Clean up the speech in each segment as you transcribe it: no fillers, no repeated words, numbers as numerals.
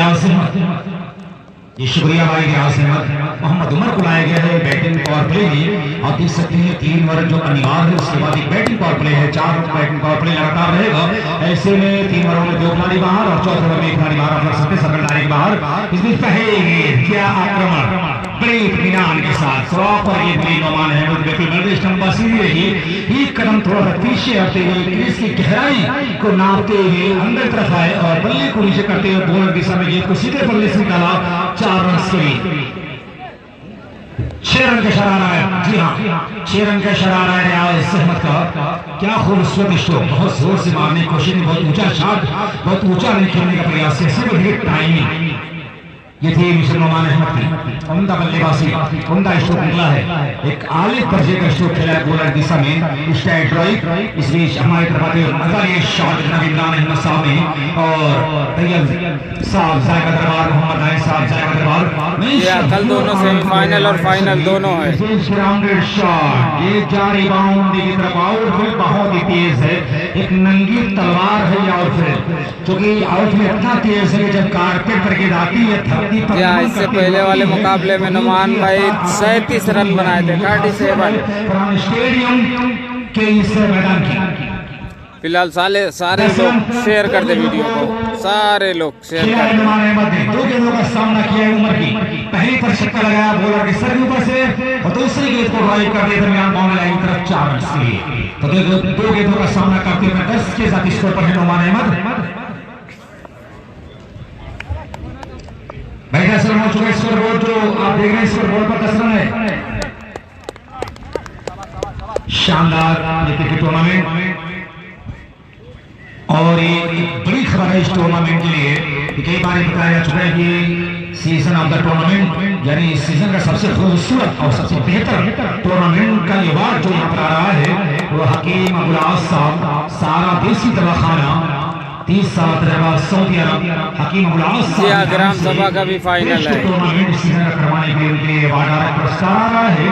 रियाज अहमद, ये शुक्रिया भाई रियाज अहमद। मोहम्मद उमर को लाया गया है बैटिंग पावर प्ले में, और देख सकते हैं 3 ओवर जो अनिवार्य है, उसके बाद एक बैटिंग पावर प्ले है, 4 बैटिंग पावर प्ले लगातार रहेगा। ऐसे में 3 ओवरों में 2 खिलाड़ी बाहर और चौथे ओवर में 1 खिलाड़ी बाहर रख सकते, सकल डायरेक्ट बाहर। इसमें पहले क्या आक्रमण बड़े इत्मीनान के साथ स्ट्रोक पर ये बड़ी नौमान अहमद बिल्कुल बल्ले स्टंप सीधी रही, एक कदम थोड़ा सा पीछे हटते हुए क्रीज की गहराई को नापते हुए अंदर तरफ आए और बल्ले को नीचे करते हुए बॉलर दिशा में गेंद को सीधे बल्ले से निकाला। 4 रन के लिए 6 रन का शरारा है। जी हाँ, 6 रन का शरारा है रियाज अहमद का। क्या खूबसूरत स्ट्रोक, बहुत जोर से मारने की कोशिश, बहुत ऊंचा शॉट, बहुत ऊंचा नहीं खेलने का प्रयास है, सिर्फ टाइमिंग। ये थी मिशन नौमान अहमद की उम्दा बल्लेबाजी, उम्दा स्ट्रोक निकला है, एक आले दर्जे का स्ट्रोक खेला है बॉलर दिशा में, स्ट्राइक ड्राइव। इस बीच हमारी तरफ आते हुए मजा ये शॉट जनाब इमरान अहमद साहब ने, और तैयब साहब जायका दरबार, मोहम्मद आयन साहब जायका दरबार। कल दोनों सेमीफाइनल और फाइनल दोनों है। ग्राउंडेड शॉट, ये जारी बाउंड्री की तरफ आउटफील्ड बहुत ही तेज है, एक नंगी तलवार है आउटफील्ड, क्योंकि आउटफील्ड इतना तेज है जब कारपेट पर गिर आती है। इससे पहले वाले मुकाबले में नुमान भाई 37 रन बनाए थे, 37 स्टेडियम के इस मैदान की। फिलहाल सारे लोग शेयर कर दे वीडियो को, सारे लोग शेयर कर दे। 2 गेंदों का सामना किया है उमर की, पहली पर छक्का लगाया बॉलर के सर के ऊपर से, और दूसरी गेंद को ड्राइव कर दिया दरमियान बाउंड्री लाइन की तरफ 4 रन के लिए। तो 2 गेंदों का सामना करते हुए 10 के साथ स्कोर पर है नुमान अहमद। भाई 10 रन हो चुका है स्कोर बोर्ड, जो आप देख रहे हैं स्कोर बोर्ड पर 10 रन है। शानदार ये क्रिकेट टूर्नामेंट, और ये बड़ी खबर है इस टूर्नामेंट के लिए। कई बार बताया जा चुका है कि सीजन ऑफ द टूर्नामेंट, यानी इस सीजन का सबसे खूबसूरत और सबसे बेहतर टूर्नामेंट का अवार्ड जो यहाँ पर आ रहा है वो हकीम अबुल आस साहब, सारा देसी दवाखाना, 30 साल तजर्बा, सऊदी अरब, हकीम अबुल आस साहब। ग्राम सभा का भी फाइनल है। टूर्नामेंट सीजन करवाने के लिए अवार्ड पुरस्कार आ रहा है।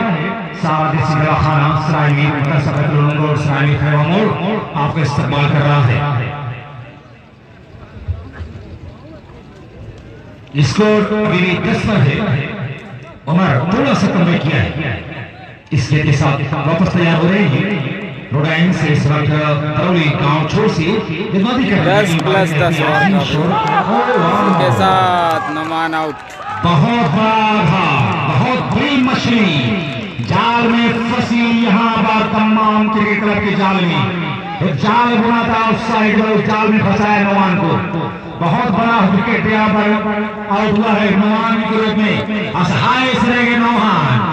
सारा देसी दवाखाना सरायमीर और सरायमीर खैबा मोड़ आपका इस्तेमाल कर रहा है। स्कोर अभी भी 10 पर है। उमर थोड़ा सा कम किया है, इसके के साथ वापस तैयार हो रहे हैं रोडाइन से इस वक्त तरौली गांव छोर से 10+10 के साथ नुमान आउट। बहुत बड़ा, बहुत बड़ी मछली जाल में फंसी, यहाँ बार तमाम क्रिकेट क्लब के जाल में एक जाल बुना था, उस साइड उस जाल में फंसाया नुमान को। बहुत बड़ा विकेट यहाँ पर आउट हुआ है नुमान के रूप में। असहाय से रह गए नुमान,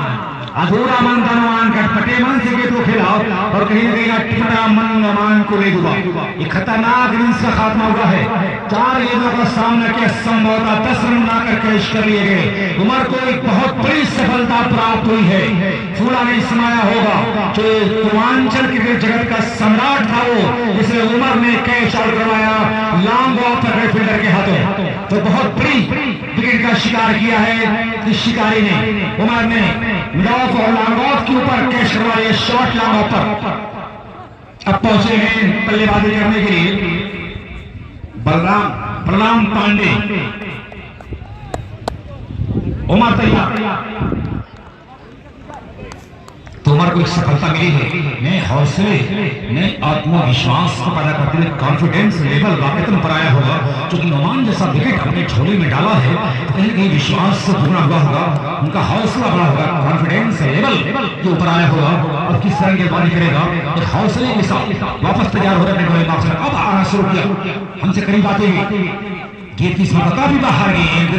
अधूरा मन था नुमान का, फटे मन से गेंद को खेला और कहीं न कहीं अटपटा मन नुमान को ले डूबा। ये खतरनाक इनिंग्स का खात्मा हुआ है। 4 गेंदों का सामना किया, संभवतः 10 रन बनाकर कैच कर लिए गए। उमर को एक बहुत बड़ी सफलता प्राप्त हुई है। फूला नहीं समाया होगा, जो पूर्वांचल क्रिकेट जगत का सम्राट था वो, जिसे उमर ने कैच आउट करवाया लॉन्ग ऑफ पर फील्डर के हाथों। तो बहुत बड़ी विकेट का शिकार किया है इस शिकारी ने, उमर ने लॉन्ग ऑफ के ऊपर कैच करवाया, शॉर्ट लॉन्ग ऑफ पर। अब पहुंचे हैं बल्लेबाजी करने के लिए बलराम पांडे। उमर तैयार, तो उमर को एक सफलता मिली है, नए हौसले, नए आत्मविश्वास को पैदा करते हुए कॉन्फिडेंस लेवल वाकई पर आया होगा। क्योंकि नुमान जैसा विकेट अपने झोले में डाला है तो कहीं कहीं विश्वास से पूरा हुआ होगा, उनका हौसला बड़ा होगा, कॉन्फिडेंस लेवल के ऊपर आया होगा और किस तरह गेंदबाजी करेगा एक हौसले के साथ वापस तैयार हो रहे हैं। अब आना शुरू किया, हमसे करीब आते हैं, गेंद की सीमा काफी बाहर गेंद,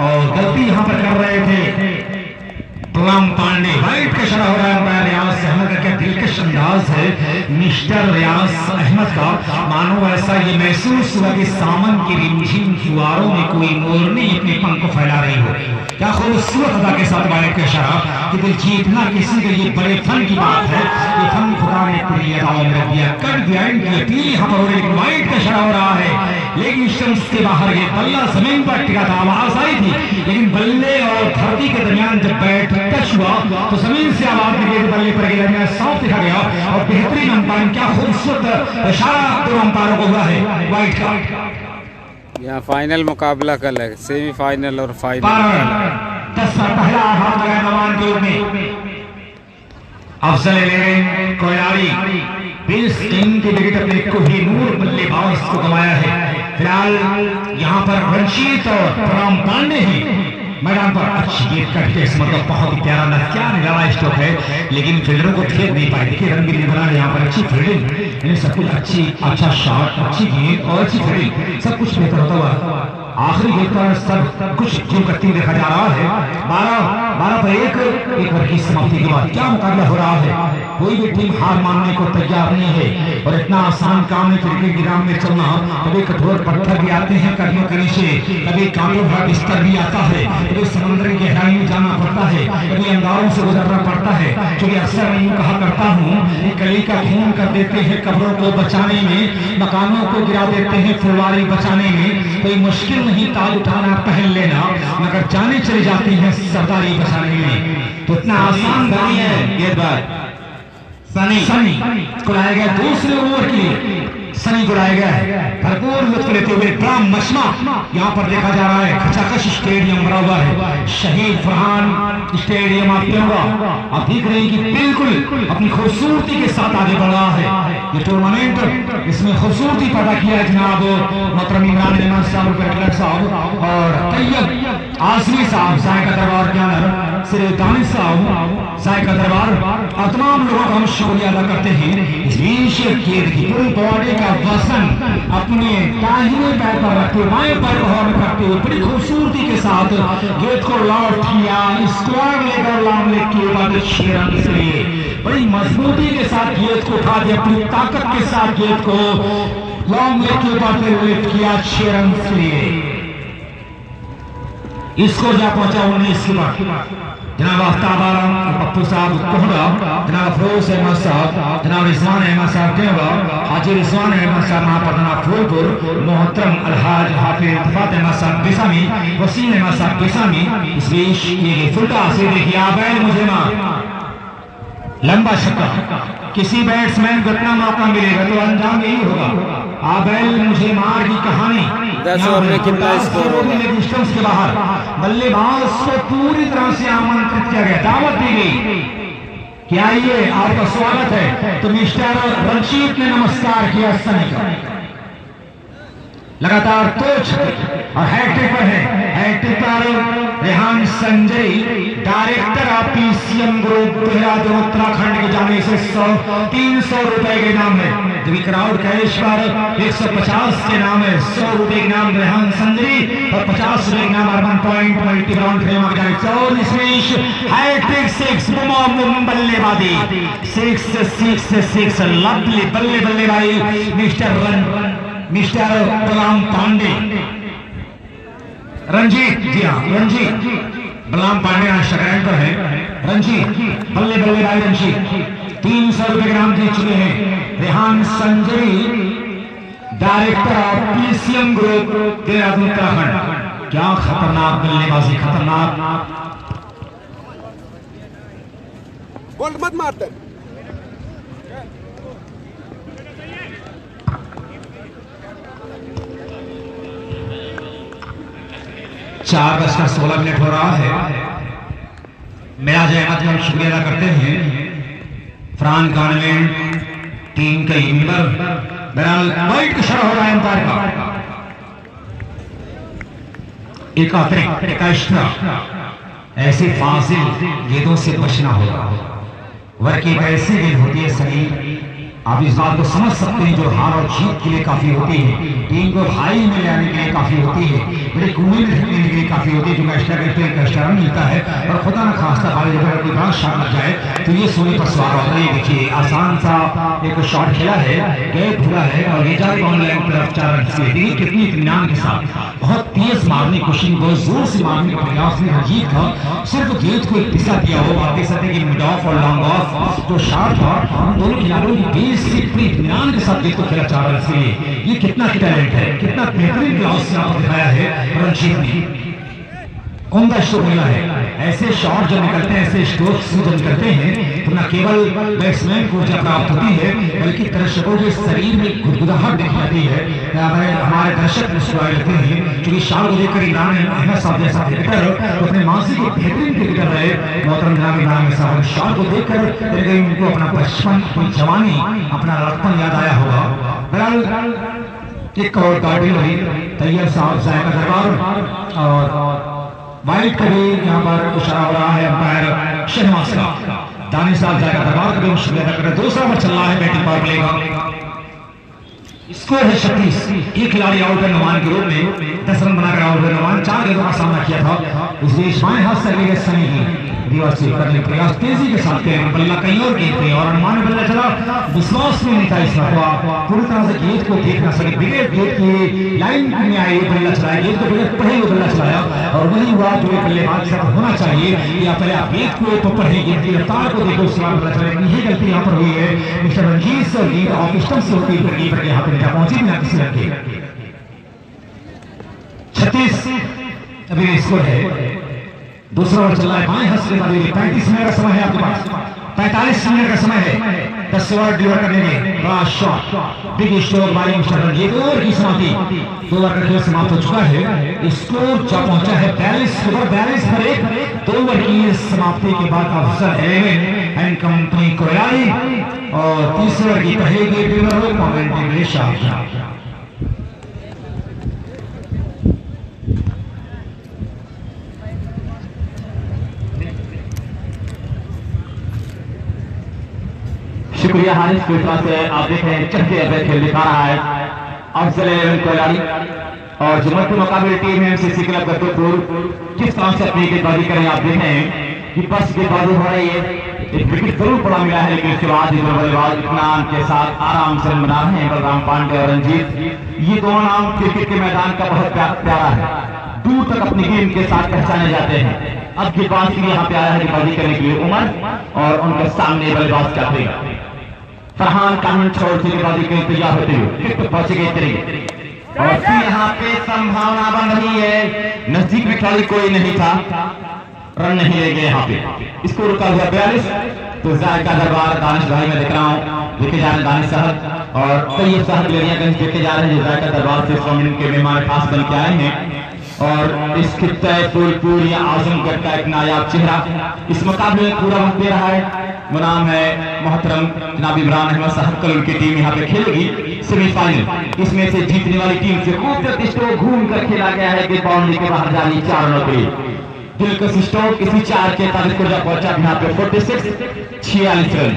और गलती यहाँ पर कर रहे थे बलराम पांडे। वाइट का इशारा हो रहा है रियाज अहमद का। क्या दिलकश अंदाज है मिस्टर रियाज अहमद का, मानो ऐसा ये महसूस हुआ कि सावन की रिमझिम फुहारों में कोई मोरनी अपने पंख को फैला रही हो। क्या खूबसूरत अदा के साथ वाइट का इशारा कि दिल जीतना किसी के लिए बड़े फन की बात है। ये फन खुदा ने पूरी अदाओं में रख दिया, कट ज्वाइन की अपील यहाँ पर हो रही, वाइट का इशारा हो रहा है। लेकिन स्टंप्स के बाहर ये बल्ला जमीन पर टिका था, आवाज आई थी, लेकिन बल्ले और धरती के दरमियान जब बैट टच हुआ तो जमीन से आवाज निकली, बल्ले पर गिरा, साफ दिखा गया। और बेहतरीन अंपायर, क्या खूबसूरत इशारा दोनों अंपायरों को हुआ है वाइट का। यहाँ फाइनल मुकाबला कल है, सेमीफाइनल और फाइनल कल है। 10 पहला हाथ लगाया नवान के रूप में अफजल ले रहे कोयलारी 20 टीम के विकेट अपने कोहिनूर बल्लेबाज को गंवाया है। फिलहाल यहाँ पर रंजीत और राम पांडे हैं मैदान पर। अच्छी गेंद करके इस मतलब बहुत ही प्यारा क्या निराला स्ट्रोक है, लेकिन फील्डरों को खेल नहीं पाए। देखिए रन भी निकला यहाँ पर, अच्छी फील्डिंग, सब कुछ अच्छा शॉट, अच्छी गेंद और अच्छी फील्डिंग, सब कुछ बेहतर होता हुआ आखिरी गेंद पर सब कुछ टीम करती देखा जा रहा है। 12 पर 1 ओवर की समाप्ति के बाद क्या मुकाबला हो रहा है। कोई भी टीम हार मानने को तैयार नहीं है और इतना आसान काम है क्रिकेट ग्राउंड में चलना। कभी कठोर पत्थर भी आते हैं कदमों के नीचे, कभी कांटों भरा बिस्तर भी आता है, कभी समुद्र की गहराई में जाना पड़ता है, कभी अंगारों से गुजरना पड़ता है। क्योंकि अक्सर मैं यूं कहा करता हूँ, कली का खून कर देते हैं कब्रों को बचाने में, मकानों को गिरा देते हैं फुलवारी बचाने में। कोई मुश्किल नहीं ताज उठाना पहन लेना, मगर जाने चली जाती है सरदारी बचाने में। तो इतना आसान नहीं है। गेंदबाज सनी को लाया गया दूसरे ओवर के लिए, सनी को लाया गया है। भरपूर लुत्फ लेते हुए बड़ा मशमा यहाँ पर देखा जा रहा है। खचाखच स्टेडियम बना हुआ है, शहीद फरहान स्टेडियम आप होगा। आप देख रहे हैं कि बिल्कुल अपनी खूबसूरती के साथ आगे बढ़ रहा है ये टूर्नामेंट। इसमें खूबसूरती पैदा किया है जनाब मोहतरम इमरान अहमद साहब और तैयब आसमी साहब, साय का दरबार के अंदर श्री दानिश साहब, साय का दरबार और तमाम लोगों का हम शुक्रिया अदा करते हैं। इस बीच पूरी बॉडी का वजन अपने दाहिने पैर पर रखते, बाएं पैर को हवा में करते हुए बड़ी खूबसूरती के साथ गेंद को लॉन्च किया, स्क्वायर लेकर लॉन्ग लेग के बाद 6 रन से बड़ी मजबूती के साथ गेंद को उठा दिया, अपनी ताकत के साथ गेंद को लॉन्ग लेग के बाद लिफ्ट किया 6 रन से। इसको जा पहुंचा 19 के बाद जनाब आफ्ताब आलम, पप्पू साहब कोहरा, जनाब फरोज अहमद साहब, जनाब रिजवान अहमद साहब केवा, हाजी रिजवान अहमद साहब महापतना फूलपुर, मोहतरम अलहाज हाफिज इत्तफाक अहमद साहब बेसामी, वसीम अहमद साहब बेसामी। इस बीच ये फुलटा से देखिए आबैल मुझे लंबा छक्का, किसी बैट्समैन को इतना मौका मिलेगा तो अंजाम यही होगा। आबैल मुझे मार की कहानी 10 ओवर में कितना स्कोर होगा। डिस्टेंस के बाहर बल्लेबाज को पूरी तरह से आमंत्रित किया गया, दावत दी गई कि आइए आपका स्वागत है। तो मिस्टर रंजीत ने नमस्कार किया सनी का, लगातार 2 छक्के और हैट्रिक पर है। हैट्रिक पर Rehan Sanjay, director of PCM group Dehradun Uttarakhand की जाने से 300 रुपए के नाम है। जबकि क्राउड कैश पर 150 के नाम है। 100 रुपए के नाम रेहान संजय और 50 रुपए के नाम urban point multi ground frame की जाने। 14 हैट्रिक 6 बल्लेबाजी 6 लवली बल्लेबाजी मिस्टर बलराम पांडे, रंजीत, जी हाँ रंजीत बलराम पांडे आज शतरंज पर है। रंजीत बल्लेबाजी रंजीत 300 रुपए के नाम जीत चुके हैं। Rehan Sanjay, director of PCM group Dehradun Uttarakhand. क्या खतरनाक बल्लेबाजी, खतरनाक। बोल्ट मत मारते। 4:16 हो रहा है। मिराज अहमद का हम शुक्रिया अदा करते हैं। फरहान गवर्नमेंट टीम के मेंबर बहरहाल वाइट इशारा हो रहा है अंपायर का। एक एक्स्ट्रा ऐसे फासिल गेंदों से बचना होगा। वर्क एक ऐसी गेंद होती है सही, आप इस बात को समझ सकते हैं, जो हार और जीत के लिए काफी होती है, टीम को भाई में ले आने के लिए काफी होती है, बड़े कुएं में ढकने के लिए काफी होती है। जो एक्स्ट्रा करते हैं एक्स्ट्रा रन मिलता है और खुदा न खास्ता बाल जब कोई बड़ा शॉट लग जाए तो ये सोने पर सवार होता है। देखिए आसान सा एक शॉट खेला है, गैप हुआ है और ये जाए ऑनलाइन तरफ 4 रन से। देखिए कितनी इत्मीनान के साथ बहुत तेज मारने की कोशिश, बहुत जोर से मारने का प्रयास में हरजीत था, सिर्फ गेंद को एक दिशा दिया हो। आप देख सकते हैं कि मिड ऑफ और लॉन्ग ऑफ जो शॉट था उन दोनों खिलाड़ियों की बेस से इत्मीनान के साथ गेंद को खेला 4 रन से। ये कितना टैलेंट है, कितना बेहतरीन ग्लास से आपको दिखाया है रंजीत ने। उनका शुक्रिया है। ऐसे शॉट जो निकलते हैं, ऐसे स्ट्रोक्स जो निकलते हैं, तो न केवल बैट्समैन को ऊर्जा प्राप्त होती है बल्कि दर्शकों के शरीर में गुदगुदाहट दिखी जाती है। हमारे दर्शक मुस्कुराए रहते हैं क्योंकि शान को देखकर इमरान अहमद साहब जैसा क्रिकेटर तो अपने मानसिक बेहतरीन क्रिकेटर रहे। मोहतरम जनाब इमरान साहब शान को देखकर उनको अपना बचपन, अपनी जवानी, अपना लड़कपन याद आया होगा। बहरहाल एक और गाड़ी रही तैयब साहब जायका दरबार और वाइड का भी यहाँ पर इशारा हो रहा है अंपायर शहनाज का। दानिश साहब जायका दरबार का भी मुश्किल है। दूसरा ओवर चल रहा है बैटिंग पावर प्ले का। स्कोर है 36। एक खिलाड़ी आउट है नुमान के रूप में 10 रन बनाकर आउट है नुमान। 4 गेंदों का सामना किया था, इसलिए बाएं हाथ से अगले सनी की दीवार से करने प्रयास तेजी के साथ बल्ला कहीं और गेंद पे और अनुमान बल्ला चला। विश्वास में नहीं था इस मरतबा, पूरी तरह से गेंद को देख ना सके, बगैर गेंद की लाइन में आए बल्ला चलाया, गेंद को बगैर पढ़े हुए बल्ला चलाया और वही हुआ जो बल्लेबाज से होना चाहिए। या पहले आप गेंद को तो पढ़े, गेंद की रफ्तार को देखो, उसके बाद बल्ला चलाए। यही गलती यहाँ पर हुई है मिस्टर रंजीत से। गेंद ऑफ स्टंप से होती है, कीपर के हाथ में पहुंची बिना किसी रन के। 36 अभी स्कोर है। दूसरा ओवर चल रहा है बाएं हाथ से। 35 मिनट का समय है आपके पास, 45 मिनट का समय है 10 ओवर डिलीवर करने में। बड़ा shot, big stroke by mister Ranjit. Over की समाप्ति, 2 ओवर का खेल समाप्त हो चुका है। स्कोर जो पहुंचा है 42 पर 1। 2 ओवर की समाप्ति के बाद अफसर 11 एंड कंपनी कोयलाई और तीसरे ओवर की पहली डिलीवर कमेंट्री शाह। शुक्रिया हारिस। किस तरह से आप देख रहे हैं चढ़ते हुए खेल दिखा रहा है अफजल 11 कोयलाड़ी और जो मल्टी मुकाबले टीम है एमसीसी क्लब गद्दोपुर किस तरह से अपनी गेंदबाजी करें। आप देख रहे हैं कि बस गेंदबाजी हो रही है। एक विकेट जरूर बड़ा मिला है लेकिन उसके बाद जो बल्लेबाज इत्मीनान के साथ आराम से रन बना रहे हैं बलराम पांडे और रंजीत। ये दोनों नाम क्रिकेट के मैदान का बहुत प्यारा है, दूर तक अपनी गेम के साथ पहचाने जाते हैं। अब गेंदबाज के लिए यहाँ पे आया है गेंदबाजी करने के लिए उमर और उनके सामने बल्लेबाज क्या करेगा। फरहान कानून छोड़ के गेंदबाजी के तैयार होते हुए फिर पहुंचे गए तरीके और फिर यहाँ पे संभावना बन रही है। नजदीक में खिलाड़ी कोई नहीं था, रन नहीं ले गए यहाँ पे। स्कोर रुका हुआ 42। तो जायका दरबार दानिश भाई मैं देख रहा हूँ देखे जा रहे हैं दानिश साहब और तैयब साहब लेरियागंज देखे जा रहे हैं। जायका दरबार से स्वामी के मेहमान खास बन के आए हैं और इस खित्ते फूलपुर या आजमगढ़ का एक नायाब चेहरा इस मुकाबले में पूरा वक्त दे रहा है। वो नाम है मोहतरम जनाब इमरान अहमद साहब। कल उनकी टीम यहाँ पे खेलेगी सेमीफाइनल। इसमें से जीतने वाली टीम से खूबसूरत स्ट्रोक घूम कर खेला गया है कि बाउंड्री के बाहर जानी 4 रनों के लिए। दिलकश स्ट्रोक इसी 4 के 43 को जब पहुंचा यहाँ पे 46 रन।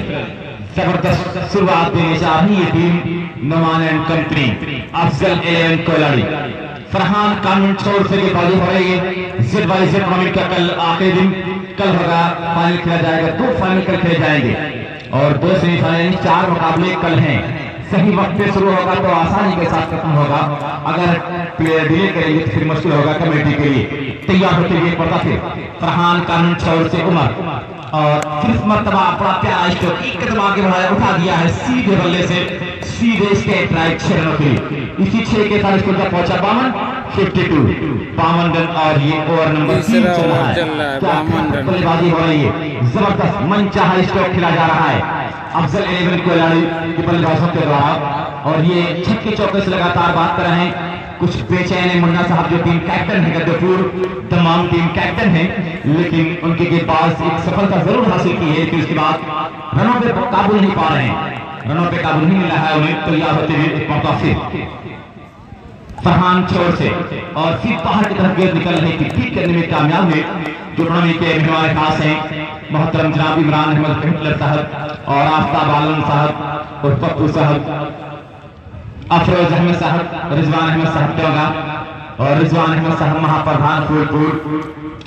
जबरदस्त शुरुआत देने जा रही है team Numan and company. Afzal 11 Koyladi, Farhan कानून छोड़ से गेंदबाजी हो रही है। जेड बाई जेड टूर्नामेंट का कल आखिरी दिन, कल होगा फाइनल खेला जाएगा। 2 फाइनल कल खेले जाएंगे और 2 सेमीफाइनल 4 मुकाबले कल हैं। सही वक्त पे शुरू होगा तो आसानी के साथ खत्म होगा, अगर प्लेयर डिले करेंगे तो फिर मुश्किल होगा कमेटी के लिए। तैयार होते हुए पड़ता फिर फरहान कानून छोड़ से उमर और फिर मरतबा बड़ा प्यारा स्ट्रोक एक कदम आगे बढ़ाया, उठा दिया है सीधे बल्ले से, सीधे स्ट्रेट राइट 6 रनों के लिए। इसी 6 के 43 को जब पहुंचा 52 रन और ये ओवर नंबर 3 चल रहा है। बल्लेबाजी हो रही है, जबरदस्त मनचाहा स्ट्रोक खेला जा रहा है अफजल 11 कोयलाड़ी के बल्लेबाजों के द्वारा और ये छक्के चौके से लगातार बात कर रहे हैं। कुछ बेचैन है मुन्ना साहब जो टीम कैप्टन है गद्दोपुर, तमाम टीम कैप्टन है, लेकिन उनके गेंदबाज एक सफलता जरूर हासिल की है कि उसके बाद रनों पे काबू नहीं पा रहे हैं, रनों पे काबू नहीं मिला है उन्हें। तैयार होते हुए एक मौका फिर फरहान छोड़ से और फिर बाहर की तरफ गेंद निकल रही थी, ठीक करने में कामयाब हुए। जो टूर्नामेंट के मेहमान खास हैं मोहतरम जनाब इमरान अहमद हिटलर साहब और आफ्ताब आलम साहब और पप्पू साहब, अफरोज अहमद साहब, रिजवान अहमद साहब टोगा और रिजवान अहमद साहब महाप्रधान फूलपुर,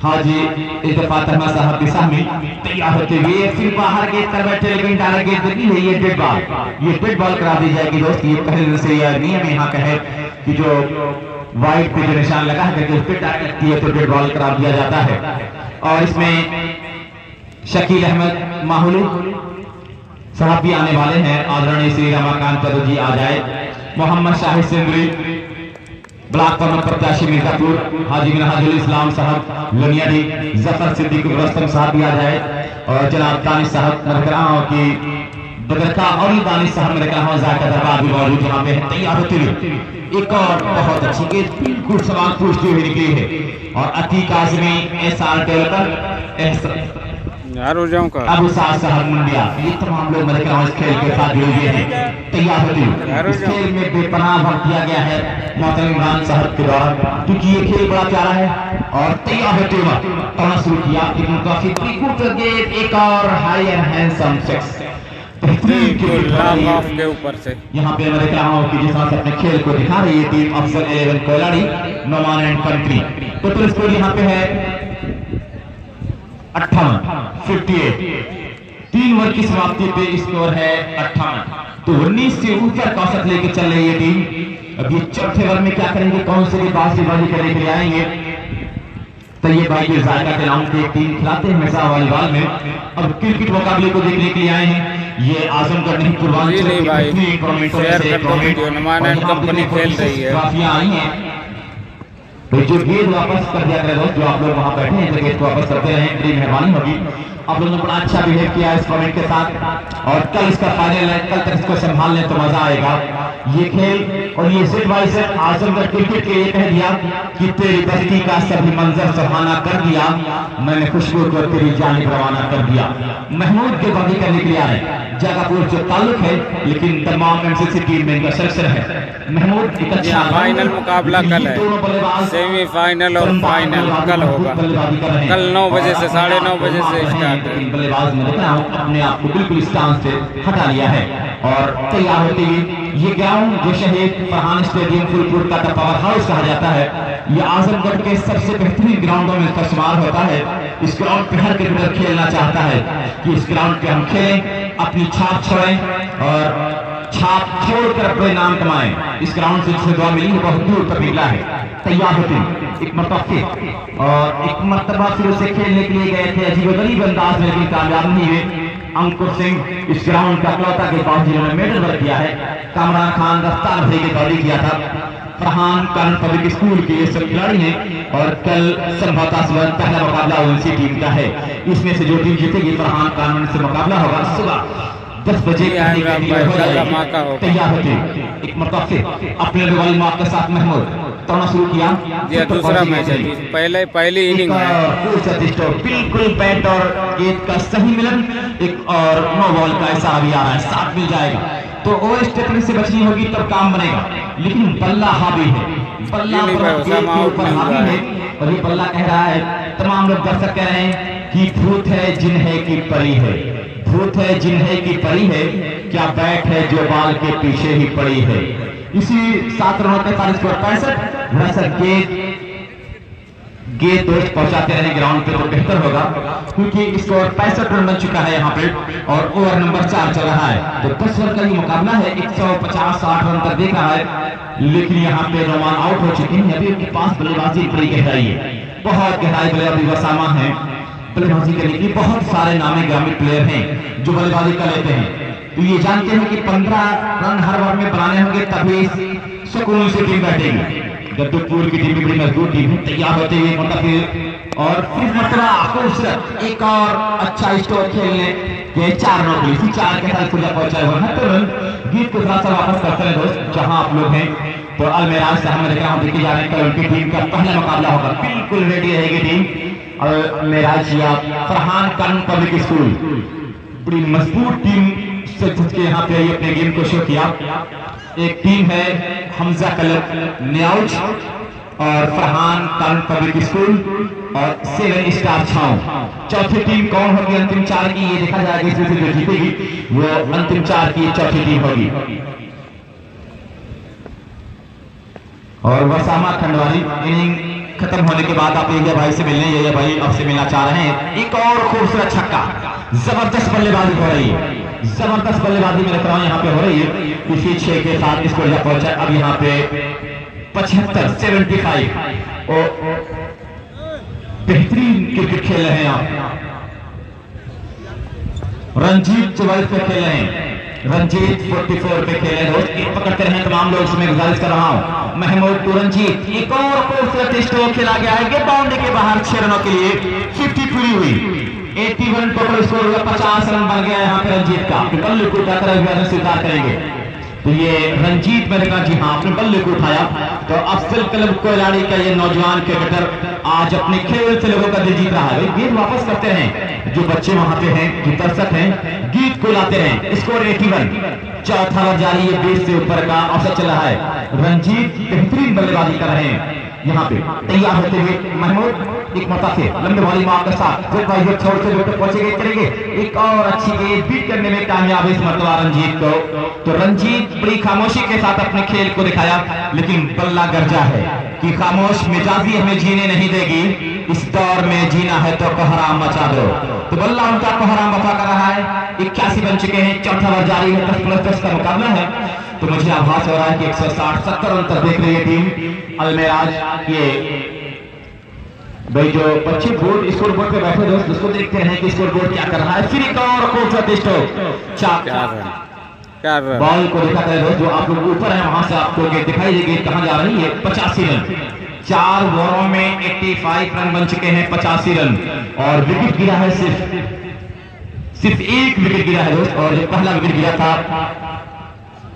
हाजी इत्तेफाक अहमद साहब की सामने। तैयार होते हुए फिर बाहर के तरफ बैठे लेकिन डाला गेंद नहीं है, ये डेड बॉल, ये डेड बॉल करा दी जाएगी दोस्त। ये पहले दिन से यह नियम यहाँ का है कि जो वाइट पे जो निशान लगा है उस पर डाल लगती है तो डेड बॉल करा दिया जाता है। और इसमें शकील अहमद माहूली साहब भी आने वाले हैं, आदरणीय श्री रमाकांत जी आ जाए, मोहम्मद शाहिद सिंगरी ब्लॉक कॉर्नर प्रत्याशी मिर्जापुर हाजी मिनहाजुल इस्लाम साहब लनियाडी, जफर सिद्दीक रस्तम साहब भी आ जाए और जनाब दानिश साहब नरकराओं की बदरका और दानिश साहब नरकराओं जायका दरबार भी मौजूद यहाँ पे तैयार होते हुए। एक और बहुत अच्छी गेंद बिल्कुल सवाल पूछते हुए निकली है और अतीक आजमी एसआर डेवलपर हो जाऊं का अबू साहब मुंडिया, ये तमाम लोग मेरे ख्याल इस खेल के साथ जुड़े हुए हैं तैयार होते हुए। इस खेल में बेपनाह वक्त दिया गया है मोहतरम इमरान साहब के द्वारा, क्योंकि ये खेल बड़ा प्यारा है और तैयार होते हुए पढ़ना शुरू किया लेकिन काफी बिल्कुल गेंद एक और हाई एंड हैंडसम सिक्स के ऊपर से। यहाँ पे मैं देख रहा हूँ कि जिस तरह से अपने खेल को दिखा रही है team Afzal 11 Koladi Noman and country. Total score यहाँ पे है 58 3 ओवर की समाप्ति पे स्कोर है 58। तो 19 से ऊपर औसत लेके चल रही है टीम। अब ये चौथे ओवर में क्या करेंगे, कौन से बाजी करने के लिए आएंगे। तो ये भाई जो जायका के नाम की एक टीम खिलाते हैं हमेशा वॉलीबॉल में, अब क्रिकेट मुकाबले को देखने के लिए आए हैं। ये आजमगढ़ नहीं पूर्वांचल नहीं भाई, शेयर कर दो वीडियो, नुमान एंड कंपनी खेल रही है। ट्रॉफियां आई हैं तो जो गेंद वापस कर दिया करें दोस्त, जो आप लोग वहां बैठे हैं तो गेंद को वापस करते रहें, बड़ी मेहरबानी होगी। आप लोगों ने बड़ा अच्छा बिहेव किया इस टूर्नामेंट के साथ और कल इसका फाइनल है, कल तक इसको संभाल लें तो मजा आएगा। ये खेल और ये set by set Azamgarh cricket के ये कह दिया कि तेरी बस्ती का सभी मंजर सुहाना कर दिया, मैंने खुशबू को तेरी जानिब रवाना कर दिया। महमूद के बागी करने के लिए आ रहे जगापुर जो ताल्लुक है, लेकिन तमाम एमसीसी टीम में इनका सिलसिला है। महमूद एक अच्छा फाइनल मुकाबला कल है, सेमीफाइनल और फाइनल कल होगा। कल 9 बजे से 9:30 बजे से स्टार्ट है। बल्लेबाज में देखना अपने आप को बिल्कुल स्टांस से हटा लिया है और तैयार होते हुए ये ग्राउंड जो शहीद फरहान स्टेडियम फुलपुर का पावर हाउस कहा जाता है, ये आजमगढ़ के सबसे बेहतरीन ग्राउंडों में इसका शुमार होता है। इस ग्राउंड पे हर क्रिकेटर खेलना चाहता है कि इस ग्राउंड पे हम खेलें, अपनी छाप छोड़ें और छाप छोड़कर अपने नाम कमाएं। इस ग्राउंड से जिसे दुआ मिली है बहुत दूर तक निकला है। तैयार होते एक मरतबा और एक मरतबा फिर उसे खेलने के लिए गए थे अजीब-ओ-गरीब अंदाज में, लेकिन कामयाब नहीं हुए। अंकुर सिंह इस ग्राउंड का इकलौता गेंदबाज जिन्होंने मेडल वर्क किया है। कामरान खान रफ्तार भरी गेंदबाजी किया था। फरहान कानून पब्लिक स्कूल के ये सब खिलाड़ी हैं और कल संभवतः सुबह पहला मुकाबला उनसी टीम का है। इसमें से जो टीम जीतेगी फरहान कानून से मुकाबला होगा सुबह 10 बजे। तैयार होते एक मरतबा अपने वाली माँ के साथ महमूद तोड़ना शुरू किया। दूसरा मैच है, पहली इनिंग है। बिल्कुल बैट और गेंद का सही मिलन, एक और नो बॉल का इशारा भी आ रहा है, साथ मिल जाएगा तो ओवर स्टेपिंग से बचनी होगी तब काम बनेगा। लेकिन बल्ला हावी है, बल्ला ऊपर हावी है और ये बल्ला कह रहा है, तमाम लोग दर्शक कह रहे हैं कि भूत है जिन्हें की परी है, भूत है जिन्हें की परी है, क्या बैट है जो बाल के पीछे ही पड़ी है। इसी 7 रनों के 65 गेंद दोस्त पहुंचाते रहे ग्राउंड पे तो बेहतर होगा, क्योंकि स्कोर 65 रन बन चुका है यहाँ पे और ओवर नंबर 4 चल रहा है। तो 10 ओवर का ये मुकाबला है, 150-60 रन तक देख रहा है, लेकिन यहाँ पे रोमान आउट हो चुके हैं। अभी उनके पास बल्लेबाजी बड़ी गहराई है, बहुत गहराई बल्लेबाजी वसामा है। बल्लेबाजी करने के लिए बहुत सारे नामी गामी प्लेयर हैं जो बल्लेबाजी कर लेते हैं। तो ये जानते हैं कि 15 रन हर ओवर में बनाने होंगे तभी सुकून से टीम बैठेगी। गद्दूपुर की टीम भी बड़ी मजबूत टीम है। तैयार होते हुए मतलब और फिर मतलब खूबसूरत एक और अच्छा स्टोर खेलने के 4 रनों के लिए 4 के साथ खुला पहुंचाए 69 रन। गीत को थोड़ा सा वापस करते हैं दोस्त, जहां आप लोग हैं तो अलमेराज से हम देख रहा हूँ देखे जा रहे हैं कल उनकी टीम का पहला मुकाबला होगा, बिल्कुल रेडी रहेगी टीम। और मेराज या फरहान कानून पब्लिक स्कूल बड़ी मजबूत टीम से के यहाँ पे अपने गेम को शो किया। एक टीम है हमजा कलर न्याउज और फरहान कानून पब्लिक स्कूल और 7 स्टार छाव। चौथी टीम कौन होगी अंतिम 4 की, ये देखा जाएगा। इसमें से जो जीतेगी वो अंतिम 4 की चौथी टीम होगी। और वसामा खंडवारी इनिंग खत्म होने के बाद आप ये भाई से मिलने, ये भाई आपसे मिलना चाह रहे हैं। एक और खूबसूरत छक्का, जबरदस्त बल्लेबाजी हो रही है, जबरदस्त बल्लेबाजी मेरे तरह यहाँ पे हो रही है। इसी 6 के साथ इसको पहुंचा। अब यहाँ पे 75 बेहतरीन क्रिकेट खेल रहे हैं आप। रणजीत 44 पे खेल रहे हैं रंजीत 44 पे खेले दोस्त, एक पकड़ते रहे तमाम लोग से मैं गुजारिश कर रहा हूं। महमूद टू रंजीत, एक और खूबसूरत स्ट्रोक खेला गया है, गेट बाउंड्री के बाहर 6 रनों के लिए 50 पूरी हुई। 81 टोटल स्कोर हुआ, 50 रन बन गया यहाँ पे रंजीत का। बल्ले को उठाकर अभिवादन स्वीकार करेंगे। तो ये रंजीत मैंने कहा जी हाँ, अपने बल्ले को उठाया। तो अफजल क्लब कोयलाड़ी का ये नौजवान क्रिकेटर आज अपने खेल से लोगों का दिल जीत रहा है। गेंद वापस करते हैं जो बच्चे वहां पे हैं, जो दर्शक हैं, गीत को लाते हैं। स्कोर 81, चौथा ओवर जारी है, 20 से ऊपर का औसत चल रहा है। रंजीत बेहतरीन बल्लेबाजी कर रहे हैं यहाँ पे। तैयार होते हुए महमूद एक मौका से लंबे वाली मार के साथ छोड़ के लोग पहुंचेंगे करेंगे। एक और अच्छी गेंद बीट करने में कामयाब इस मरतबा रंजीत को। तो रंजीत बड़ी खामोशी के साथ अपने खेल को दिखाया, लेकिन बल्ला गरजा है कि खामोश मिजाजी हमें जीने नहीं देगी, इस दौर में जीना है तो कोहराम मचा दो। तो बल्ला उनका कोहराम वफा कर रहा है। 81 बन चुके हैं, चौथा ओवर जारी है, 10+10 का मुकाबला है। तो मुझे आभास हो रहा है कि 160-70 रन तक देख रही है टीम अलमेराज। ये भाई जो बच्चे बोर्ड स्कोर बोर्ड पे बैठे दोस्त, उसको देखते हैं कि स्कोर बोर्ड क्या कर रहा है। फिर एक और खूबसूरत स्ट्रोक, 4 बॉल को देखा करें दोस्त, जो आप लोग ऊपर है वहां से आपको गेंद दिखाई देगी कहां जा रही है। 85 रन, 4 ओवरों में 85 रन बन चुके हैं, 85 रन। और विकेट गिरा है, सिर्फ एक विकेट गिरा है दोस्त। और जो पहला विकेट गिरा था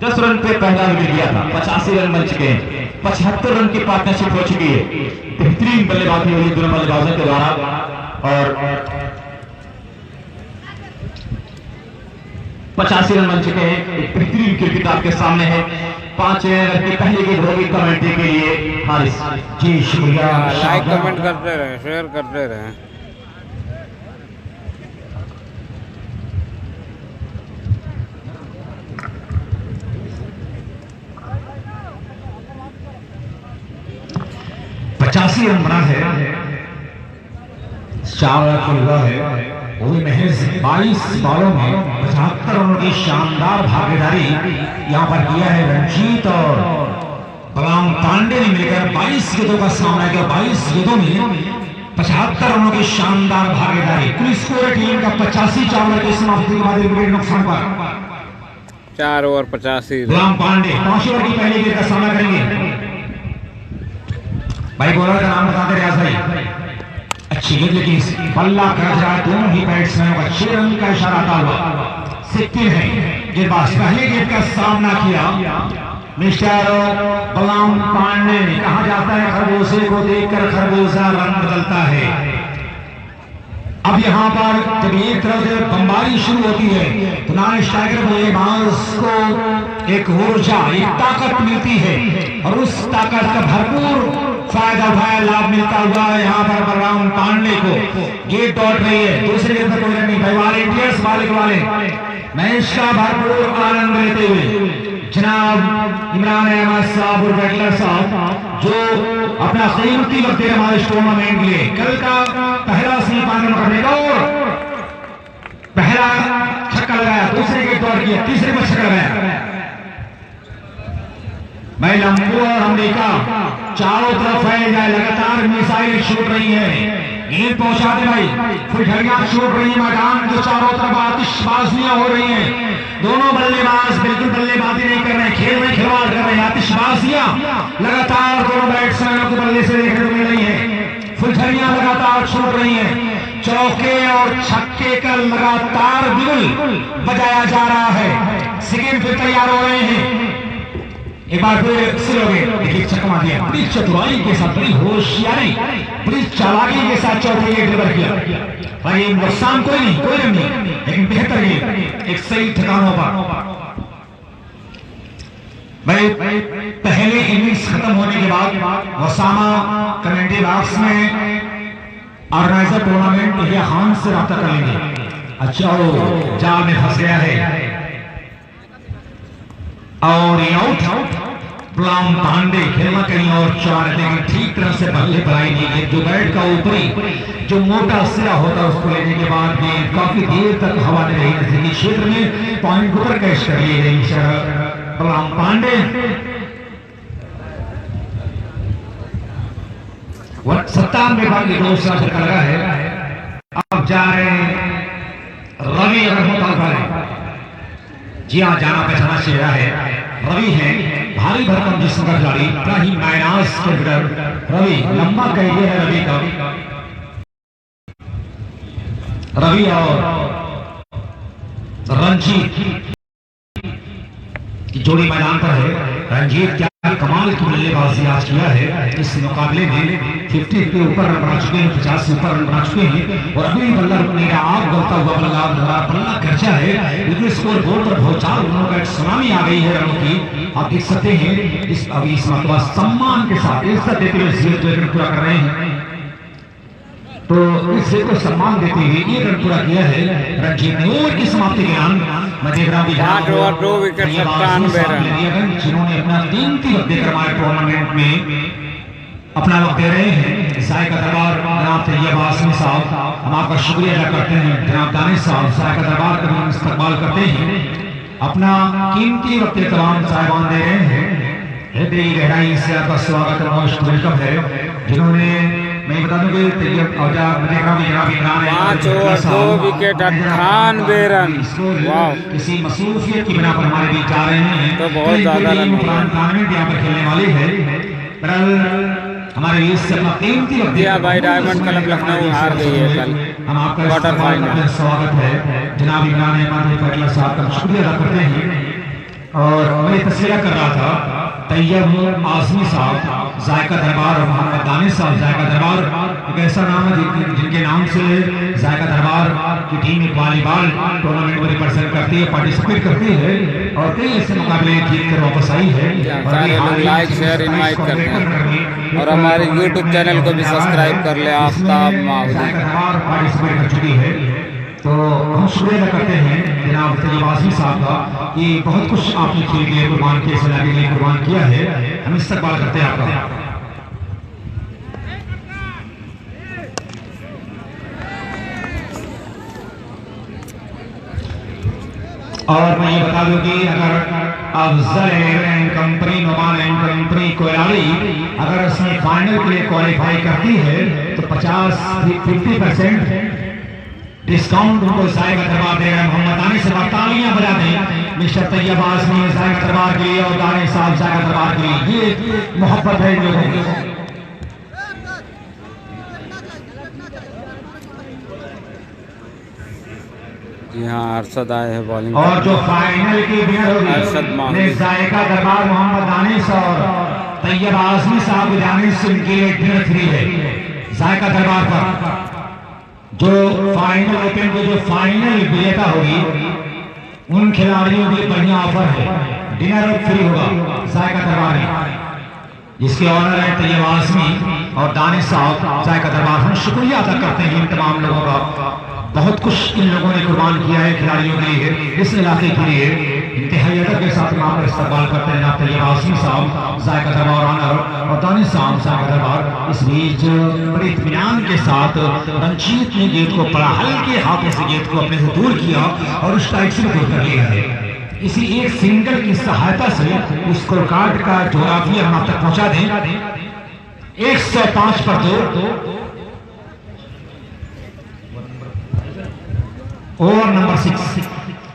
10 रन पे पहला विकेट गिरा था। 85 रन बन चुके हैं, 75 रन की पार्टनरशिप हो चुकी है। बेहतरीन बल्लेबाजी हुई दोनों बल्लेबाजों के द्वारा। और 85 रन बन चुके हैं। एक बेहतरीन क्रिकेट आपके सामने है। 5वें रन की पहली गेंद होगी कमेंट्री के लिए हारिस जी। शुक्रिया, लाइक कमेंट करते रहे, शेयर करते रहे। रन बना है, 4 रन हुआ है। वो भी महज 22 बॉलों में 75 रनों की शानदार भागीदारी यहाँ पर किया है रंजीत और बलराम पांडे ने मिलकर 22 गेंदों का सामना किया। 22 गेंदों में 75 रनों की शानदार भागीदारी। कुल स्कोर टीम का 85, 4 ओवर की समाप्ति के बाद विकेट नुकसान पर 4 ओवर 85। बलराम पांडे 5 ओवर की पहली गेंद का सामना करेंगे। भाई बॉलर का नाम बताते रियाज भाई। अच्छी गेंद, लेकिन बल्ला गरज रहा है। दोनों ही बैट्समैनों का 6 रन का इशारा आता हुआ सिक्किम है। गेंदबाज पहले गेंद का सामना किया मिस्टर बलराम पांडे ने। कहा जाता है खरगोशे को देखकर खरगोशा रंग बदलता है। अब यहाँ पर जब एक तरफ से बमबारी शुरू होती है तो नॉन स्ट्राइकर बल्लेबाज को एक ऊर्जा, एक ताकत मिलती है और उस ताकत का भरपूर फायदा उठाया, लाभ मिलता हुआ यहाँ पर बलराम पांडे को। गेंद दौड़ रही है, दूसरी गेंद पर कोई रन नहीं। भाई वॉलेंटियर्स मालिक वाले मैच का भरपूर आनंद लेते हुए जनाब इमरान अहमद साहब और बैटलर साहब जो अपना कीमती वक्त दे रहे हमारे इस टूर्नामेंट के लिए। कल का पहला सेमीफाइनल करने का और पहला छक्का लगाया, दूसरे के दौड़ किया, तीसरे पर छक्का लगाया। मैं लंबू और अमेरिका चारों तरफ फैल जाए, लगातार मिसाइल छूट रही है। गेंद पहुंचा दे भाई, फुलझड़ियां छूट रही है मैदान के चारों तरफ, आतिशबाजियां हो रही हैं। दोनों बल्लेबाज बिल्कुल बल्लेबाजी नहीं कर रहे हैं, खेल में खिलवाड़ कर रहे हैं। आतिशबाजियां लगातार दोनों बैट्समैनों के बल्ले से देखने को मिल रही है। फुलझड़ियां लगातार छूट रही हैं। चौके और छक्के का लगातार बिगुल बजाया जा रहा है। सेकेंड फिर तैयार हो रहे हैं। एक बार फिर सिलोगे, देखिए छक्का मार दिया। बड़ी चतुराई के साथ, बड़ी होशियारी, बड़ी चालाकी के साथ चौथे गेंद डिलीवर किया। भाई नुकसान कोई नहीं, कोई रन नहीं, लेकिन बेहतर गेंद एक सही ठिकानों पर। भाई पहले इनिंग्स खत्म होने के बाद वसामा कमेटी बॉक्स में ऑर्गेनाइजर टूर्नामेंट यहिया खान से रब्ता कर लेंगे। अच्छा जाल में फंस गया है और ये आउट। बलराम पांडे खेलना कहीं और चाह रहे, लेकिन ठीक तरह से बल्ले बनाई नहीं है। जो बैट का ऊपरी जो मोटा सिरा होता है उसको लेने के बाद गेंद काफी देर तक हवा में रही। नजदीकी क्षेत्र में पॉइंट ऊपर कैच कर लिए बलराम पांडे। 97 बार की दूसरा छक्का लगा है। अब जा रहे रवि रहमत जी हाँ, जाना पहचाना चेहरा है, रवि है, भारी भरकम जिस्म का खिलाड़ी, इतना ही माइनास क्रिकेटर रवि, लंबा कैरियर है रवि का। रवि और रंजीत की जोड़ी मैदान पर है। रंजीत क्या कमाल की बल्लेबाजी आज किया है। इस मुकाबले में 50 के ऊपर रन बना चुके हैं, 50 से ऊपर रन बना चुके हैं और अभी बल्ला रुकने का आग गलता हुआ बल्ला खर्चा है, लेकिन स्कोर बोर्ड पर भौचाल रनों का एक सुनामी आ गई है रनों की। आप देख सकते हैं इस मरतबा सम्मान के साथ इज्जत देते हुए 0 रन पूरा कर रहे हैं, तो इसे को सम्मान देते हुए ये रन पूरा किया है रंजीत ने। ओवर की समाप्ति के दौरान मैं देख रहा हूँ जिन्होंने अपना कीमती वक्त देकर हमारे टूर्नामेंट में अपना वक्त दे रहे हैं। साय का दरबार जनाब तैयब आसमी साहब, हम आपका शुक्रिया अदा करते हैं। जनाब दानिश साहब साय का दरबार का हम इस्तेमाल करते हैं, अपना कीमती वक्त तमाम साहिबान दे रहे हैं। हृदय गहराई से आपका स्वागत और मोस्ट वेलकम है। जिन्होंने मैं बता दूं कि तैयब जनाब 5 ओवर 2 विकेट 98 रन। वाह, किसी मसरूफियत की बिना पर हमारे बीच जा रहे हैं, तो बहुत ज्यादा रन टूर्नामेंट यहाँ पर खेलने वाले हैं। हमारे लिए अपना कीमती वक्त दिया भाई, डायमंड क्लब लखनऊ हार गई है कल हम आपका क्वार्टर फाइनल। स्वागत है जनाब इमरान अहमद फैसला साहब का शुक्रिया अदा करते हैं। और मैं तस्वीर कर रहा था तैयब आसमी साहब जायका दरबार और मोहम्मद दानिश साहब जायका दरबार एक ऐसा नाम है जिनके नाम से जायका दरबार की टीम एक वॉलीबॉल टूर्नामेंट में रिप्रेजेंट करती है, पार्टिसिपेट करती है और कई ऐसे मुकाबले जीत कर वापस आई है। लाइक शेयर इनवाइट करते हैं और हमारे यूट्यूब चैनल को भी सब्सक्राइब कर ले। आफ्ताब माहौली पार्टिसिपेट कर चुकी है, तो हम शुक्रिया अदा करते हैं जनाब तैयब आसमी साहब का कि बहुत कुछ आपने खेल के लिए कुर्बान किया, इस इलाके के लिए कुर्बान किया है। हम इस्तकबाल करते हैं आपका। और मैं ये बता दूं कि अगर Afzal and company, Numan and company Koyladi अगर इसमें फाइनल के लिए क्वालिफाई करती है तो 50% डिस्काउंट उनको साय का दरबार दे रहे हैं। मोहम्मद दानिश साहब तालियां बजा दें मिस्टर तैयब आसमी साय का दरबार के लिए और दानिश साहब साय का दरबार के लिए। ये मोहब्बत है इन लोगों की। जी हाँ, अरशद आए हैं बॉलिंग और जो फाइनल की विनर अरशद होगी जायका दरबार मोहम्मद दानिश और तैयब आसमी साहब की जानिब से उनके लिए डिनर फ्री है जायका दरबार पर। जो फाइनल ओपन की जो फाइनल विजेता होगी उन खिलाड़ियों के लिए बढ़िया ऑफर है, डिनर फ्री होगा जायका दरबार में, जिसके ऑनर है तैयब आसमी और दानिश साहब जायका दरबार। हम शुक्रिया अदा करते हैं इन तमाम लोगों का। बहुत कुछ इन लोगों ने कुर्बान किया है खिलाड़ियों के लिए, इस इलाके के लिए। इंतहाई अदब के साथ वहाँ पर इस्तेमाल करते हैं जनाब तैयब आसमी साहब जायका दरबार ऑनर और दानिश साहब जायका दरबार। इस बीच बड़े इत्मीनान के साथ रंजीत ने गेंद को पड़ा, हल्के हाथों से गेंद को अपने से दूर किया और उस टाइप से दूर कर लिया है। इसी एक सिंगल की सहायता से स्कोर कार्ड का जोग्राफिया हम आप तक पहुंचा दें। 105 पर 2 ओवर नंबर 6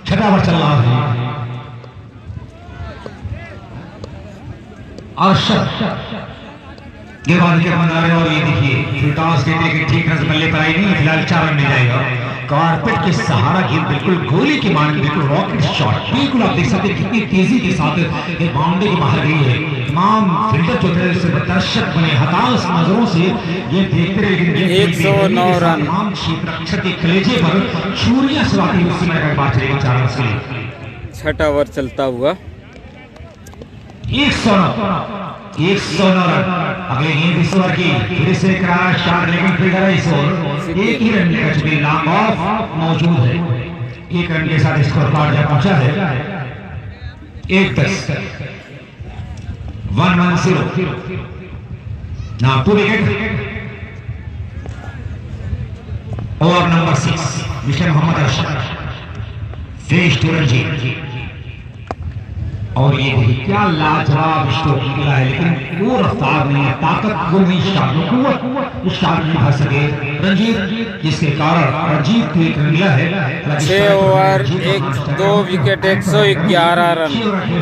छठा ओवर चल रहा है। गेंदबाज के बना रहे और ये देखिए टॉस देते कि ठीक रन बल्ले पर आई नहीं, फिलहाल 4 रन मिल जाएगा। कारपेट के सहारा गेंद बिल्कुल गोली की मांग, बिल्कुल रॉकेट शॉट, बिल्कुल आप देख सकते हैं कितनी तेजी के साथ ये बाउंड्री के बाहर गई है। तमाम फील्डर जो थे दर्शक बने हताश नजरों से ये देखते रहे। 109 रन तमाम क्षेत्र रक्षक के कलेजे पर छुरियां सवाती उस समय का बात चलेगी 4 रन के लिए। छठा ओवर चलता हुआ 109 रन। अगले गेंद इस ओवर की फिर से क्रैश शॉट, लेकिन फील्डर है इस ओवर एक ही रन लेकर चुके, लॉन्ग ऑफ मौजूद है। 1 रन के साथ स्कोर कार्ड जब पहुंचा है 1-10 1-1-0 ना 2 wicket. Over number 6 mister Mohammad Arshad face to Ranjit. और ये देखिए क्या लाजवाब स्ट्रोक निकला है, लेकिन वो रफ्तार नहीं है, ताकत वो नहीं, शाट नहीं भर सके रंजीत, जिसके कारण रंजीत को एक मिला है। 6 ओवर 2 विकेट 111 रन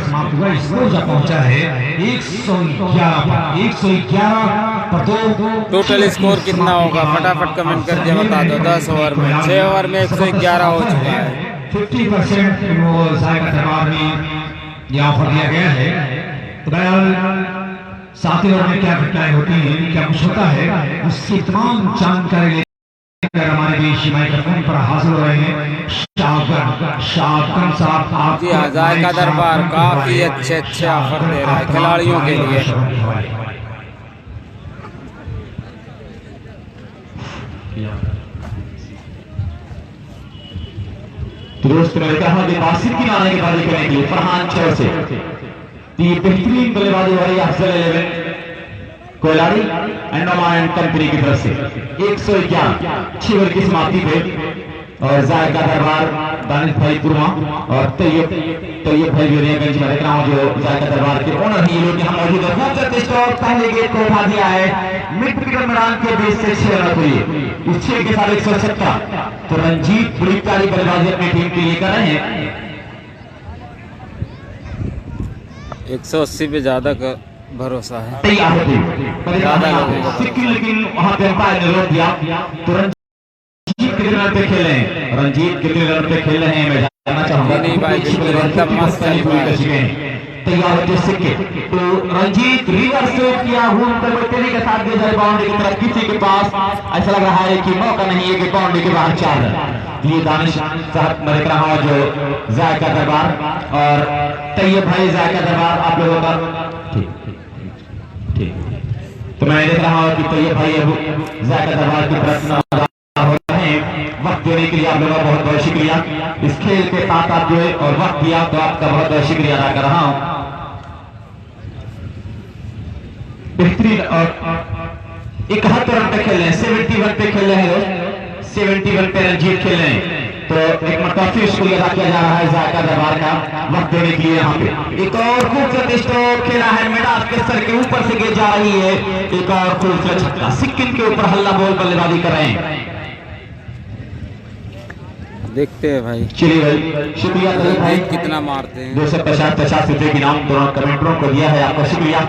समाप्त हुआ। स्कोर जब पहुंचा है 111 पर 2। टोटल स्कोर कितना होगा फटाफट कमेंट करके बता दो। 10 ओवर में 6 ओवर में 111 हो चुका है। 50% वो जायका दरबार में यह ऑफर दिया गया है। तो बहरहाल 7 ओवर में क्या घटनाएं होती हैं, क्या कुछ होता है, उसकी तमाम जानकारी लेकर हमारे बीच माइक्रोफोन पर हाजिर हो रहे हैं शाहगन साहब। जी हाँ, जायका दरबार काफी अच्छे ऑफर दे रहा है खिलाड़ियों के लिए। दुरुस्त कहा कि बासित किनारे की बाजी करने के लिए फरहान चौर से बेहतरीन बल्लेबाजी हो रही है अफजल 11 कोयलाड़ी अंडमान कंपनी की तरफ से 111 6 ओवर की समाप्ति पे। और जायका दरबार दानिश भाई कुरमा और तैयब भाई विनयगंज में देख रहा हूँ जो जायका दरबार के ओनर हैं, ये लोग यहाँ मौजूद है। खूबसूरत स्ट्रोक पहले गेट को उठा दिया है मिड विकेट मैदान के बीच से 6 रन हुई। इस 6 के साथ 170। तो रंजीत बड़ी प्यारी बल्लेबाजी अपनी टीम के लिए कर रहे हैं। 180 पे ज्यादा का भरोसा है, तैयार होती ज्यादा लगेगा। लेकिन वहां पे अंपायर ने रोक दिया। तो रंजीत कितने रन पे खेल रहे हैं, रंजीत कितने रन पे खेल रहे हैं मैं जानना चाहूंगा। नहीं भाई, एकदम मस्त चल रहा है। तैयार होते सिक्के। तो रंजीत रिवर्स किया तेजी के साथ बाउंड्री की तरफ, किसी के पास ऐसा लग रहा है कि मौका नहीं है कि बाउंड्री के बाहर 4 रन। ये दानिश साहब मैं देख रहा हूँ जो जायका दरबार और तैयब भाई जायका दरबार आप लोगों का ठीक। तो मैं देख रहा हूँ कि तैयब भाई जायका दरबार की तरफ हो रहे हैं। वक्त देने के लिए आप लोगों का बहुत बहुत शुक्रिया। इस खेल के साथ आप जो है और वक्त दिया तो आपका बहुत बहुत शुक्रिया अदा कर रहा हूँ। बेहतरीन और 71 रन पे खेल रहे हैं, 71 पे खेल रहे हैं, 71 पे रंजीत खेल रहे हैं। तो एक मरतबा शुक्रिया अदा किया जा रहा है जायका दरबार का वक्त देने के लिए। यहाँ पे एक और खूबसूरत स्ट्रोक खेला है, मैदान के सर के ऊपर से गिर जा रही है। एक और खूबसूरत छक्का, सिक्किम के ऊपर हल्ला बोल बल्लेबाजी कर रहे हैं। देखते हैं भाई, चलिए भाई शुक्रिया भाई, कितना मारते हैं। 250 रुपए की नाम दोनों कमेंटरों को दिया है, आपका शुक्रिया।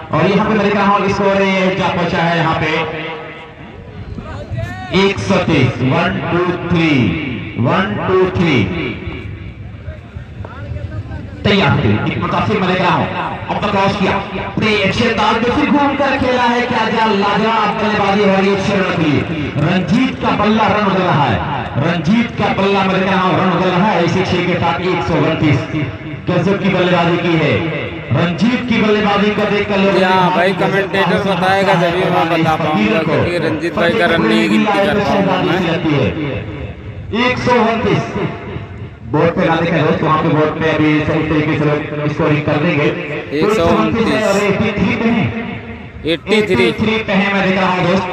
और यहाँ पे मैं कहा हूँ स्कोर क्या पहुंचा है यहाँ पे 123 1 2 3 तैयार थे। एक मुताफिर मैं देख रहा हूँ अब तक क्रॉस किया अच्छे दाल में फिर घूम कर खेला है। क्या लाजवाब बल्लेबाजी हो रही है 6 रन के लिए। रंजीत का बल्ला रन उगल रहा है, रंजीत का बल्ला मैं देख रहा हूँ रन उगल रहा है। इसी 6 के साथ 129 गजब की बल्लेबाजी की है। रंजीत की बल्लेबाजी को देखकर लोग भाई कमेंटेटर बताएगा जब भी मैं बता पाऊंगा, क्योंकि रंजीत भाई का रन नहीं गिनती कर पाऊंगा मैं। 129 बोर्ड पे ना देखें दोस्त, वहाँ पे बोर्ड पे अभी सही तरीके से लोग स्कोरिंग कर देंगे। 83 पे है मैं देख रहा हूँ दोस्त,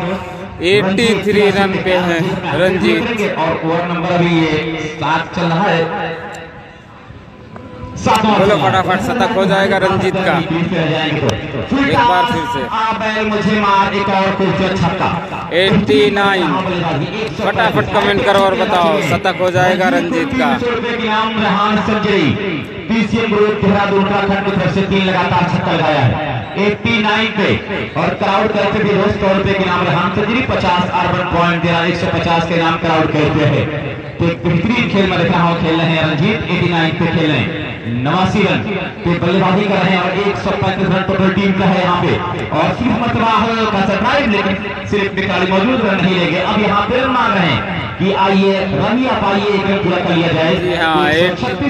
83 रन पे है रंजीत। और ओवर नंबर अभी ये 7 चल रहा है। बोलो फटाफट शतक हो जाएगा रंजीत का एक बार फिर से। मुझे मार एक और खूबसूरत छक्का 89 फटाफट कमेंट करो और बताओ शतक हो जाएगा रंजीत का। पीसीएम ग्रुप देहरादून उत्तराखंड की तरफ से 3 लगातार छक्का लगाया है 89 पे। और क्राउड करते भी दोस्त 100 रुपए के नाम रेहान सर्जरी 50 अर्बन पॉइंट दे रहा है, 150 के नाम क्राउड करते हैं। तो एक बेहतरीन खेल में देख रहा हूँ खेल रहे हैं रंजीत 89 पे खेल रहे हैं, 89 रन पे बल्लेबाजी कर रहे हैं और 135 रन टोटल टीम का है यहाँ पे। और सिर्फ मतवाह का सरप्राइज, लेकिन सिर्फ निकाली मौजूद रन नहीं लेंगे। अब यहाँ पे रन मांग रहे हैं कि आइए रन आप आइए एक रन पूरा कर लिया जाए।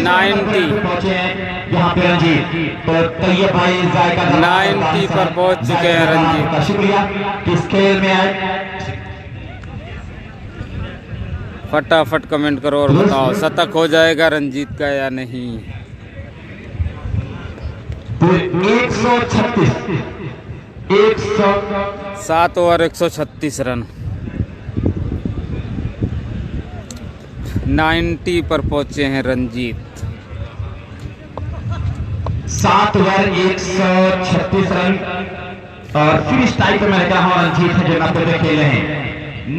90 पहुंचे हैं यहाँ पे रंजीत। तो तैयब भाई जायका 90 पर पहुंच चुके हैं रंजीत का शुक्रिया किस खेल में आए। फटाफट कमेंट करो और बताओ शतक हो जाएगा रंजीत का या नहीं। तो 136 7 ओवर 136 रन 90 पर पहुंचे हैं रंजीत। 7 over 136 run. और फिनिश टाइम पे मैंने कहा रंजीत है जो 90 पे खेले हैं।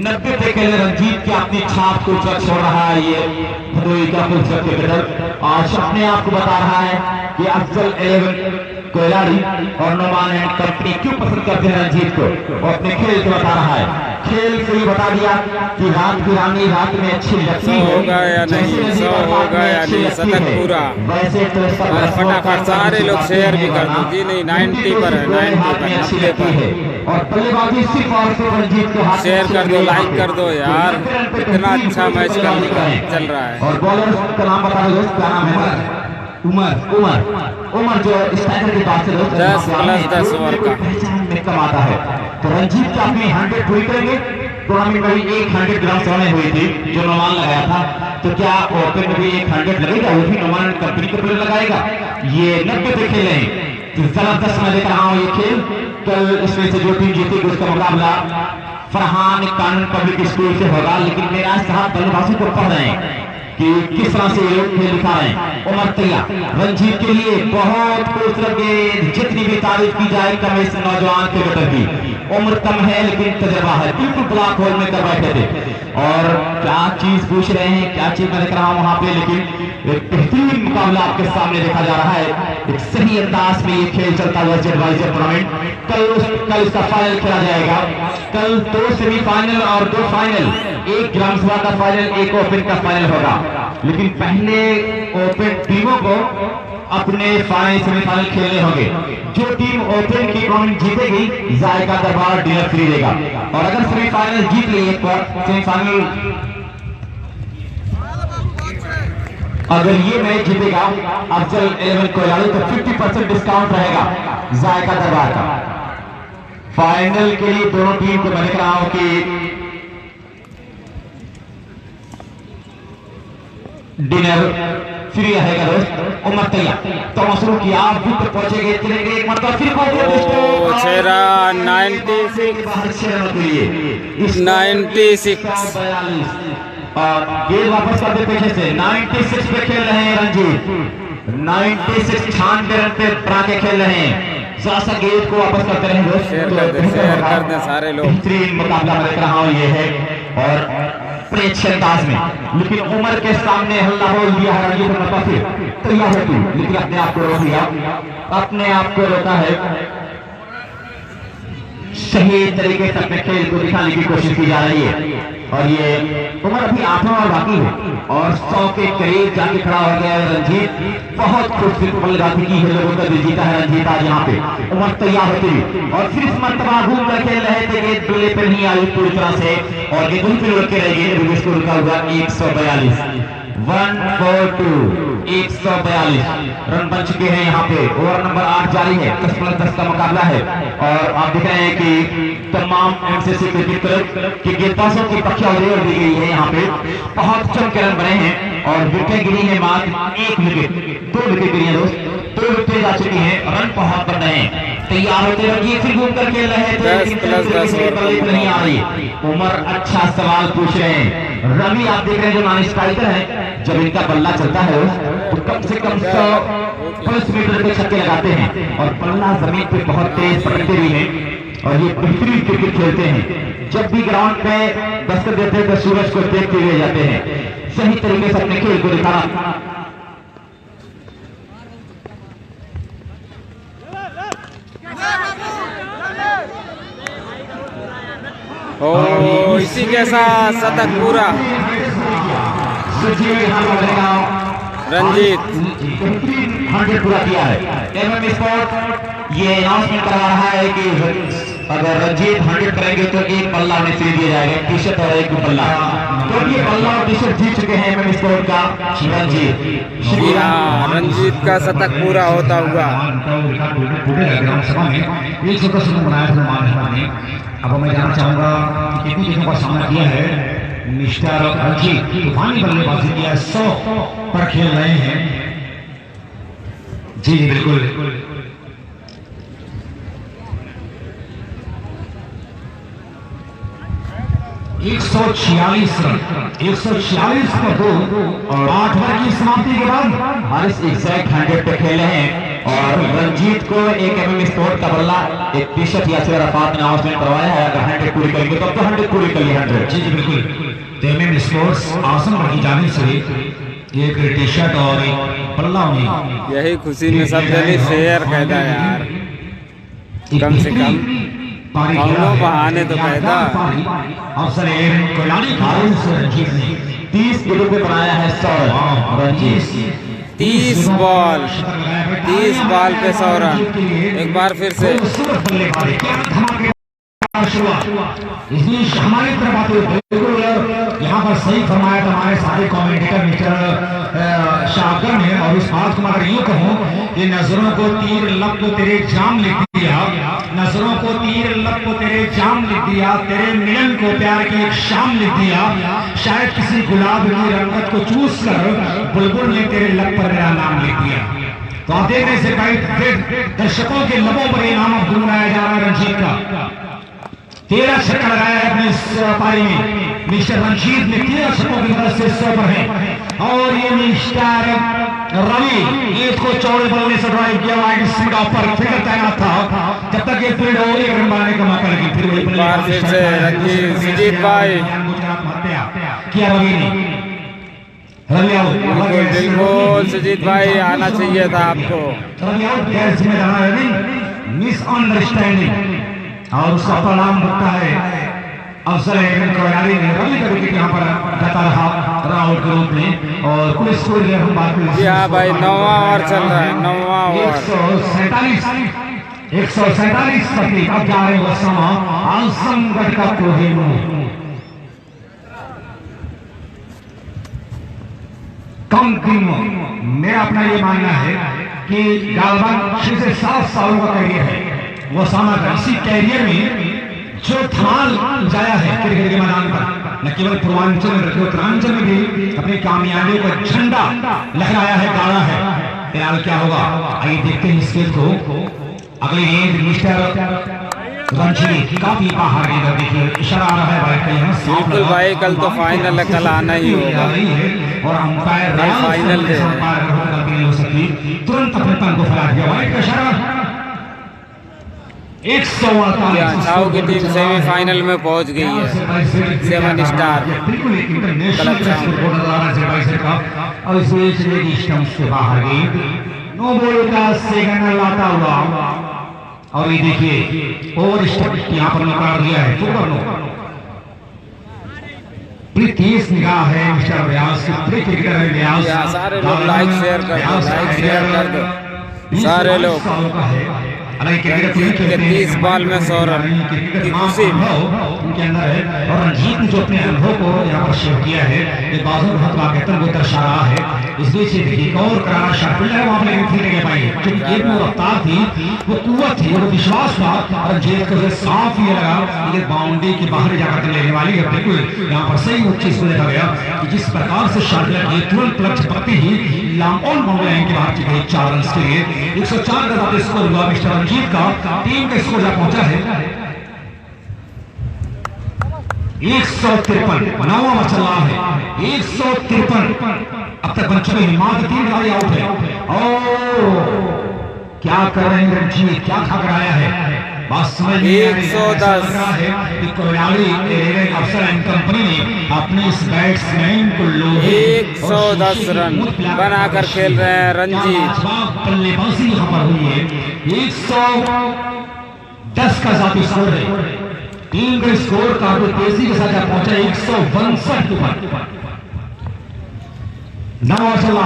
90 पे खेले रंजीत की अपनी छाप को छोड़ रहा है ये भदोही का फुलसर क्रिकेटर। और अपने आप को बता रहा है कि अफजल 11 खिलाड़ी और नोमान एंड कंपनी क्यों पसंद करते हैं रंजीत को। और अपने खेल से बता रहा है, खेल से ही बता दिया कि रात की रानी रात में अच्छी लगती है। होगा या नहीं, 100 होगा या नहीं, शतक पूरा। वैसे तो फटाफट सारे लोग शेयर भी कर दो जी। नहीं 90 पर है, 90 पर, 90 पर। और बल्लेबाजी सिर्फ और सिर्फ रंजीत के हाथ शेयर कर दो, लाइक कर दो यार, इतना अच्छा मैच चल रहा है। और बॉलर का नाम बता दो, क्या नाम है? उमर जो स्ट्राइकर के पास से 10+10 ओवर का में कम आता है। तो रंजीत का अपनी 100 पूरी करेंगे। टूर्नामेंट में भी 100 ग्राम समय हुई थी जो नोमान लगाया था। तो क्या ओपन में भी 100 लगेगा? वो भी नोमान कंपनी के प्लेयर लगाएगा। ये 90 पे खेले हैं। तो जबरदस्त मैं देख रहा हूँ ये खेल। कल इसमें से जो टीम जीतेगी उसका मुकाबला फरहान कानून पब्लिक स्कूल से होगा। लेकिन मेरा साहब बल्लेबाजी को पढ़ रहे हैं कि किस तरह से ये लोग खेल दिखा रहे हैं। उमर तैयार रंजीत के लिए बहुत खूबसूरत गेंद। जितनी भी तारीफ की जाए कम इस नौजवान क्रिकेटर की। उम्र कम है लेकिन तजर्बा है। बिल्कुल ब्लॉक होल में कर बैठे थे। और क्या चीज पूछ रहे हैं, क्या चीज मैं देख रहा हूं वहां पे। लेकिन एक बेहतरीन मुकाबला आपके सामने देखा जा रहा है। एक सही अंदाज में ये खेल चलता हुआ एडवाइजर टूर्नामेंट। कल इसका फाइनल खेला जाएगा। कल 2 सेमीफाइनल और 2 फाइनल, एक ग्राम सभा का फाइनल, एक ओपन का फाइनल होगा। लेकिन पहले ओपन टीमों को अपने फाइनल सेमीफाइनल खेलने होंगे। जो टीम ओपन की टूर्नामेंट जीतेगी जायका दरबार डिनर फ्री देगा। और अगर सेमीफाइनल जीत लिए एक बार सेमीफाइनल अगर ये मैच जीतेगा अफजल 11 खिलाड़ी तो 50% डिस्काउंट रहेगा जायका दरबार का। फाइनल के लिए दोनों टीम को मैं देख रहा हूं कि डिनर फ्री रहेगा दोस्त। उमर तैयार तो शुरू किया, विकेट पहुंचेंगे, चलेंगे एक मरतबा फिर 96 और गेंद वापस कर दे पीछे से। 96 पे खेल रहे हैं रंजीत। 96 96 रन पे बना के खेल रहे हैं। सा गेंद को वापस करते रहे दोस्त। शेयर कर दे सारे लोग। बेहतरीन मुकाबला मैं देख रहा हूं ये है। और अच्छे अंदाज में। लेकिन उमर के सामने हल्ला बोल दिया है रंजीत ने। फिर तैयार है तू, लेकिन अपने आप को रोक दिया, अपने आप को रोका है। सही तरीके से अपने खेल को दिखाने की कोशिश की जा रही है। और ये उमर अभी 8 ओवर बाकी है और 100 के करीब जाके खड़ा हो गया है रंजीत। बहुत खूबसूरत बल्लेबाजी की है, लोगों का दिल जीता है रंजीत आज यहाँ पे। उमर तैयार होती हुई और फिर इस मरतबा घूम कर खेल रहे थे। गेंद बल्ले पे नहीं आई पूरी तरह से और गेंद उन पे लुढ़क के रह गई। स्कोर रुका हुआ 142 142 रन बन चुके हैं यहाँ पे। ओवर नंबर 8 जारी है। 10+10 का मुकाबला है। और आप देख रहे हैं कि तमाम एमसीसी क्रिकेट क्लब के गेंदबाजों की पक्ष दी गई है यहाँ पे। बहुत चमके रन बने हैं और विकेट गिरी है मात्र 1 विकेट। 2 विकेट गिरी है दोस्त, 2 विकेट जा चुकी है। रन बहुत बन रहे हैं। तैयार होते रहिए, फिर घूम कर खेल रहे हैं। 10+10 नहीं आ रही। उमर अच्छा सवाल पूछ रहे हैं। रवि आप देख रहे हैं जो नॉन स्ट्राइकर है, जब इनका बल्ला चलता है तो कम से कम 100+ मीटर के छक्के लगाते हैं। और बल्ला जमीन पे बहुत तेज पकड़ते भी हैं और ये बेहतरीन क्रिकेट खेलते हैं। जब भी ग्राउंड पे दस्तक देते हैं तो सूरज को देखते हुए जाते हैं। सही तरीके से अपने खेल को दिखाना। ओ इसी के साथ शतक पूरा रंजीत 100 पूरा किया है। एमएम स्पोर्ट ये अनाउंसमेंट करा रहा है कि अगर रंजीत 100 करेंगे तो एक पल्ला उन्हें फ्री दिया जाएगा, टी शर्ट और एक पल्ला। तो ये पल्ला और टी शर्ट जीत चुके हैं एमएम स्पोर्ट का रंजीत। रंजीत का शतक पूरा होता हुआ। अब मैं जानना चाहूंगा कि कितनी जगहों का सामना किया है मिस्टर रंजीत। तूफानी बल्लेबाजी किया, 100 पर खेल रहे हैं। जी जी बिल्कुल। एक 146 रन, 146 पर 2 और 8 ओवर की समाप्ति के बाद हारिस एग्जैक्ट 100 पे खेले हैं। और रंजीत को एक एमएम स्पोर्ट का बल्ला, एक टी शर्ट यासिर अराफात ने अनाउंसमेंट करवाया है। अगर 100 पूरी करेंगे तो 100 पूरी कर लिया 100। जी बिल्कुल। तो एमएम स्पोर्ट्स आसम की जाने से एक टी शर्ट और एक बल्ला उन्हें यही खुशी में सब जल्दी शेयर कहता यार, कम से कम दोनों बहाने तो कहता। अफसर कोयलानी रंजीत ने 30 विकेट पे बनाया है 100 रंजीत। 30 बॉल पे 100 रन। एक बार फिर से इसलिए हमारी तरफ आते हुए बिल्कुल यहाँ पर सही फरमाया था हमारे सारे कमेंटेटर मिस्टर शाहकर ने। और इस बात को मैं अगर यूँ कहूँ कि नजरों को तीर लब को तेरे जाम लिख दिया, नजरों को तीर लब को तेरे जाम लिख दिया, तेरे मिलन को प्यार की एक शाम लिख दिया। शायद किसी गुलाब की रंगत को चूस कर बुलबुल ने तेरे लब पर मेरा नाम लिख दिया। तो आप देख रहे हैं दर्शकों के लबों पर इनाम गुनगुनाया जा रहा है रंजीत का। 13 छक्का लगाया है अपने इस पारी में मिस्टर रंजीत ने। 13 छक्कों की मदद से 100 पर है। और ये मिस्टर रवि इसको चौड़े बल्ले से ड्राइव किया, वाइड स्पीड ऑफ पर फिगर तैनात था जब तक ये फील्ड हो एक रन बनाने का मौका, लेकिन फिर वही रंजीत सुजीत भाई किया रवि ने। रवि आउट, बिल्कुल सुजीत भाई आना चाहिए था आपको। रवि आउट, गैर जिम्मेदार नहीं, मिसअंडरस्टैंडिंग और उसका परिणाम भुगता है अफसर कोयलानी ने। रवि का विकेट यहाँ पर जाता रहा राउट के रूप में। और कुल स्कोर हम बात करें, हाँ भाई 9वां ओवर चल रहा है, 9वां ओवर। 147 तक अब जा रहे वसमा आजमगढ़ का कोहिनूर। कम कीमों मेरा अपना ये मानना है कि गालबान 6 से 7 सालों का करियर है वो सामा का। इसी कैरियर में जो धमाल जाया है क्रिकेट के मैदान पर, न केवल पूर्वांचल में बल्कि उत्तरांचल में भी अपनी कामयाबी का झंडा लहराया है, गाड़ा है। फिलहाल क्या होगा आइए देखते हैं इस खेल को। अगले गेंद मिस्टर रंजीत काफी बाहर गेंद, देखिए इशारा आ रहा है भाई का यहाँ साफ बिल्कुल भाई, कल तो फाइनल है, कल आना ही होगा। और अंपायर फाइनल हो सकती तुरंत अपने तन को फैला दिया भाई का इशारा। 148 छाव की टीम सेमीफाइनल में पहुंच गई है, 7 स्टार। बिल्कुल एक इंटरनेशनल स्कोर नजर आ रहा है का। और इस वजह से लेगी स्टंप से बाहर गई। नो बॉल का सेकंड लाता हुआ। और ये देखिए ओवर स्टंप यहाँ पर निकाल दिया है। बड़ी तेज निगाह है मिस्टर व्यास, बड़े क्रिकेटर है व्यास। सारे लोग लाइक शेयर कर दो, सारे लोग। 30 बॉल में 100 रन की खुशी उनके अंदर है। और रंजीत ने जो अपने अनुभव को यहाँ पर शेयर किया है, ये बाजू महत्वाकांक्षा को दर्शा रहा है। इस बीच देखिए और करारा शॉट फील्डर वहां पर लेकिन फील्ड के पाई जो गेंद में रफ्तार थी, वो कुव्वत थी, वो विश्वास था। और रंजीत को साफ ये लगा ये बाउंड्री के बाहर जाकर लेने वाली है। बिल्कुल यहाँ पर सही उच्च इसको देखा गया कि जिस प्रकार से शॉट लगी तुरंत क्लच पकड़ते ही लॉन्ग ऑन बाउंड्री लाइन के बाहर चले 4 रन के लिए। 104 का स्कोर हुआ मिस्टर रंजीत का। टीम का स्कोर पहुंचा है 153, 9वां मैच चल रहा है 153 अब तक बन चुके हैं। मात्र 3 खिलाड़ी आउट है। और क्या कर रहे हैं रंजीत, क्या खा कर आया है बात समझ में 110 है। कोयलानी अफसर एंड कंपनी ने अपने इस बैट्समैन को 110 रन बनाकर खेल रहे हैं रंजीत। बल्लेबाजी यहाँ पर हुई है। 110 का जाती स्कोर है। टीम का स्कोर काफी तेजी के साथ पहुंचा 162 पर।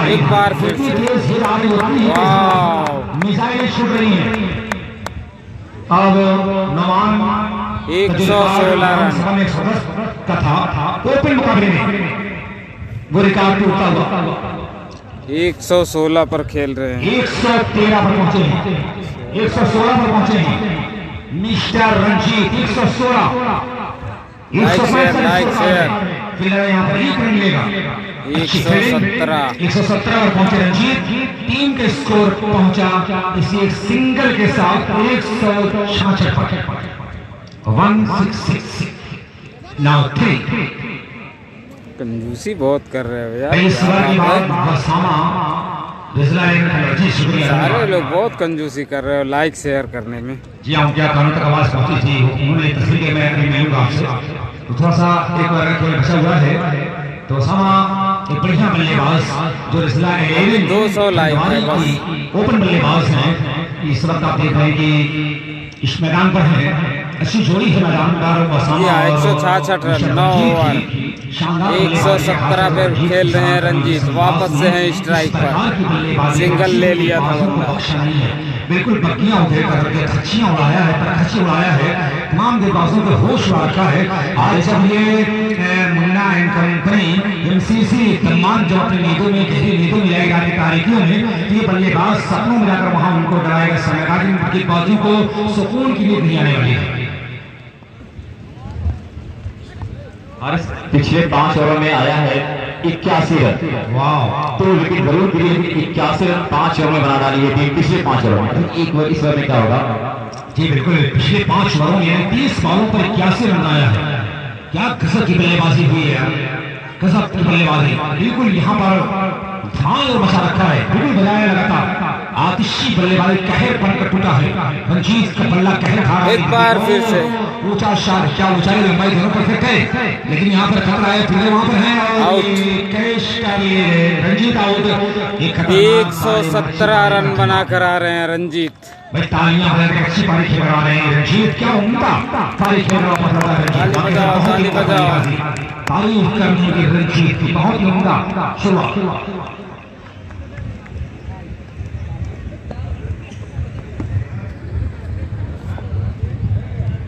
एक बार फिर मिसाइलें छूट रही हैं। अब नवान 116 रन 110 का था ओपन मुकाबले में, वो रिकॉर्ड टूटता हुआ 116 पर खेल रहे हैं। 113 पर पहुंचे हैं, 116 पर पहुंचे हैं मिस्टर रंजीत। 116 लाइक शेयर फिलहाल यहाँ पर एक रन मिलेगा। 117 पर पहुंचे रंजीत। टीम के स्कोर पहुंचा इसी एक सिंगल के साथ 166 पर। 166 नाउ 3। कंजूसी बहुत कर रहे हो यार। इस बार की बात वसामा जी शुक्रिया। सारे लोग बहुत कंजूसी कर रहे हो लाइक शेयर करने में। जी हाँ, क्या कानों तक आवाज पहुंची थी, उन्होंने तस्वीर में अभी मिलूंगा आपसे, तो थोड़ा सा एक बार थोड़ा बचा हुआ है, तो सामा एक बढ़िया बल्लेबाज जो रिजला 200 लाइक है बस। ओपन बल्लेबाज हैं, इस वक्त आप देख रहे हैं कि इस मैदान पर है, अच्छी जोड़ी है मैदान पर। 166 रन 9 ओवर 117 पे खेल रहे हैं रंजीत, वापस से हैं स्ट्राइक पर, सिंगल ले लिया था बंदा। बिल्कुल बक्कियां उधेड़ करके खच्चियां उड़ाया है, पर खच्ची उड़ाया है, तमाम गेंदबाजों को होश उड़ा रखा है। आज जब ये मुन्ना एंड कंपनी एमसीसी तमाम जो अपनी नींदों में गहरी नींदों में जाएगी रात की तारीखियों में, ये बल्लेबाज सपनों में जाकर वहां उनको डराएगा, समय गेंदबाजों को सुकून की नींद नहीं आने वाली है। पिछले 5 ओवर में आया है 81 रन। वाह, तो विकेट जरूर गिरी, 81 रन 5 ओवर में बना डाली है टीम पिछले 5 ओवर में। एक बार इस ओवर में क्या होगा? जी बिल्कुल, पिछले 5 ओवरों में 30 बॉलों पर 81 रन आया है। क्या गजब की बल्लेबाजी हुई है, गजब की बल्लेबाजी, बिल्कुल यहाँ पर ध्यान और बचा रखा है, बिल्कुल बजाया लगातार। आतिशी बल्लेबाजी कहर बनकर टूटा है, रंजीत का बल्ला कहर खा रहा है। एक बार फिर से ऊंचा शाट, क्या ऊंचाई लंबाई दोनों परफेक्ट है, लेकिन यहाँ पर खतरा है, फिर वहां पर है आउट। रंजीत आउट। 117 रन बनाकर आ रहे हैं रंजीत। भाई तालियां बजाकर अच्छी पारी खेल रहा है रंजीत, क्या उम्दा पारी खेल रहा है ताली बजाओ, ताली बजाओ। तारीफ करने की रंजीत की बहुत ही उम्दा शुरुआत।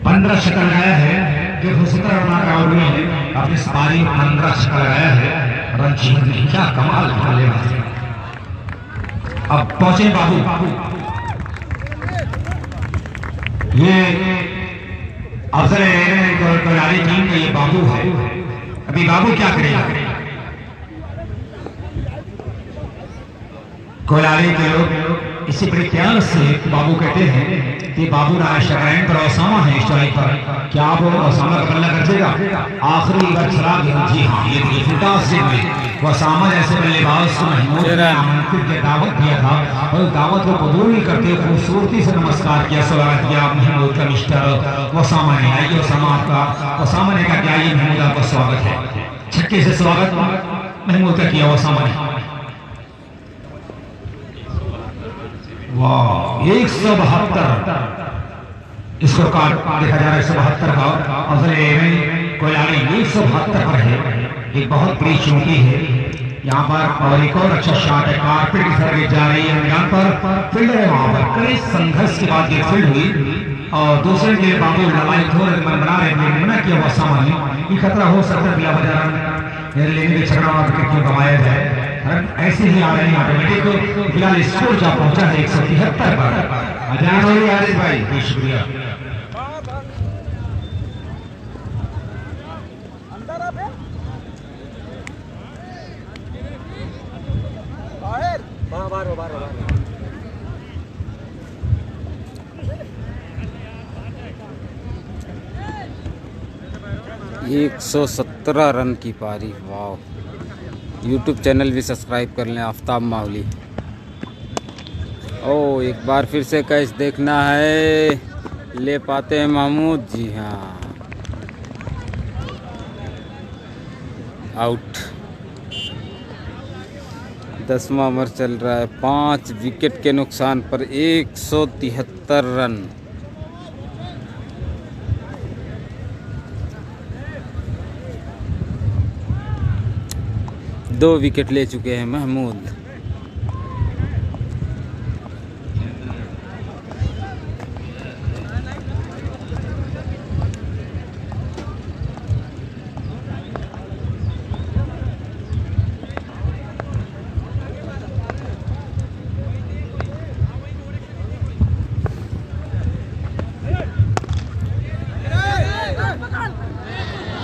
15 शतक लगाया है, जो 17 रन आउट हुए हैं, अपनी पारी 15 शतक लगाया है रंजीत ने, क्या कमाल बल्लेबाज। अब पहुंचे बाबू, ये अफसर कोयलारी टीम का ये बाबू है। अभी बाबू क्या करेगा? कोयलारी के लोग इसी बड़े प्यार से बाबू कहते हैं कि बाबू नारायण पर ओसामा है स्ट्राइक पर, क्या आप ओसामा का बल्ला कर देगा? आखिरी बार खराब है। जी हाँ, ये फुटासिक में ओसामा जैसे बल्लेबाज को महमूद ने आमंत्रित के दावत दिया था, और दावत को कबूल करते खूबसूरती से नमस्कार किया, स्वागत किया महमूद का मिस्टर ओसामा ने। आइए ओसामा आपका, ओसामा ने कहा क्या ये महमूद आपका स्वागत है, छक्के से स्वागत महमूद का किया ओसामा ने। वाह, 172 स्कोर कार्ड देखा जा रहा है, 172 का अफजल कोयलारी 172 पर है। एक बहुत बड़ी चुनौती है यहाँ पर, और एक और अच्छा शॉट है, कारपेट की तरफ जा रही है मैदान पर, फील्डर है वहां पर, कई संघर्ष के बाद ये फील्ड हुई, और दूसरे के बाबू लड़ाई थोड़े मन बना रहे थे, मना किया हुआ सामान ये खतरा हो सकता है, बिला वजह लेने के छकड़ा क्यों कमाया जाए, ऐसे ही आ रहे हैं ऑटोमेटिक। फिलहाल स्कोर जा पहुंचा है 173 पर। आरिफ भाई शुक्रिया। बाहर 117 रन की पारी, वाह। यूट्यूब चैनल भी सब्सक्राइब कर लें, आफ्ताब मावली। ओ एक बार फिर से कैच देखना है, ले पाते हैं महमूद? जी हाँ, आउट। 10वां ओवर चल रहा है, 5 विकेट के नुकसान पर 173 रन। दो विकेट ले चुके हैं महमूद।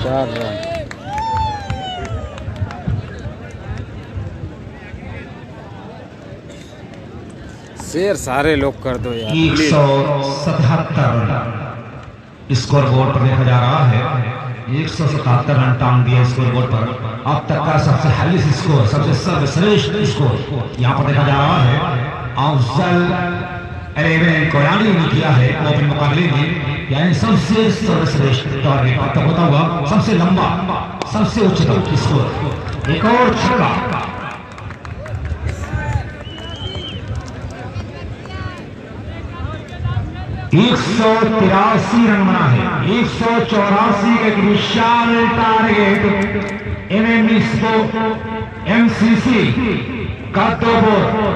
चार रन। शेर सारे लोग कर दो यार। 177 स्कोर बोर्ड पर देखा जा रहा है, 177 रन टांग दिया स्कोर बोर्ड पर। अब तक का सबसे हाईएस्ट स्कोर, सबसे सर्वश्रेष्ठ स्कोर यहाँ पर देखा जा रहा है। अफजल 11 कोयरानी ने किया है ओपन मुकाबले में, यानी सबसे सर्वश्रेष्ठ टारगेट अब तक होता हुआ सबसे लंबा, सबसे उच्चतम स्कोर। एक और छक्का, 183 रन बना है। 184 का एक विशाल टारगेट एमसीसी का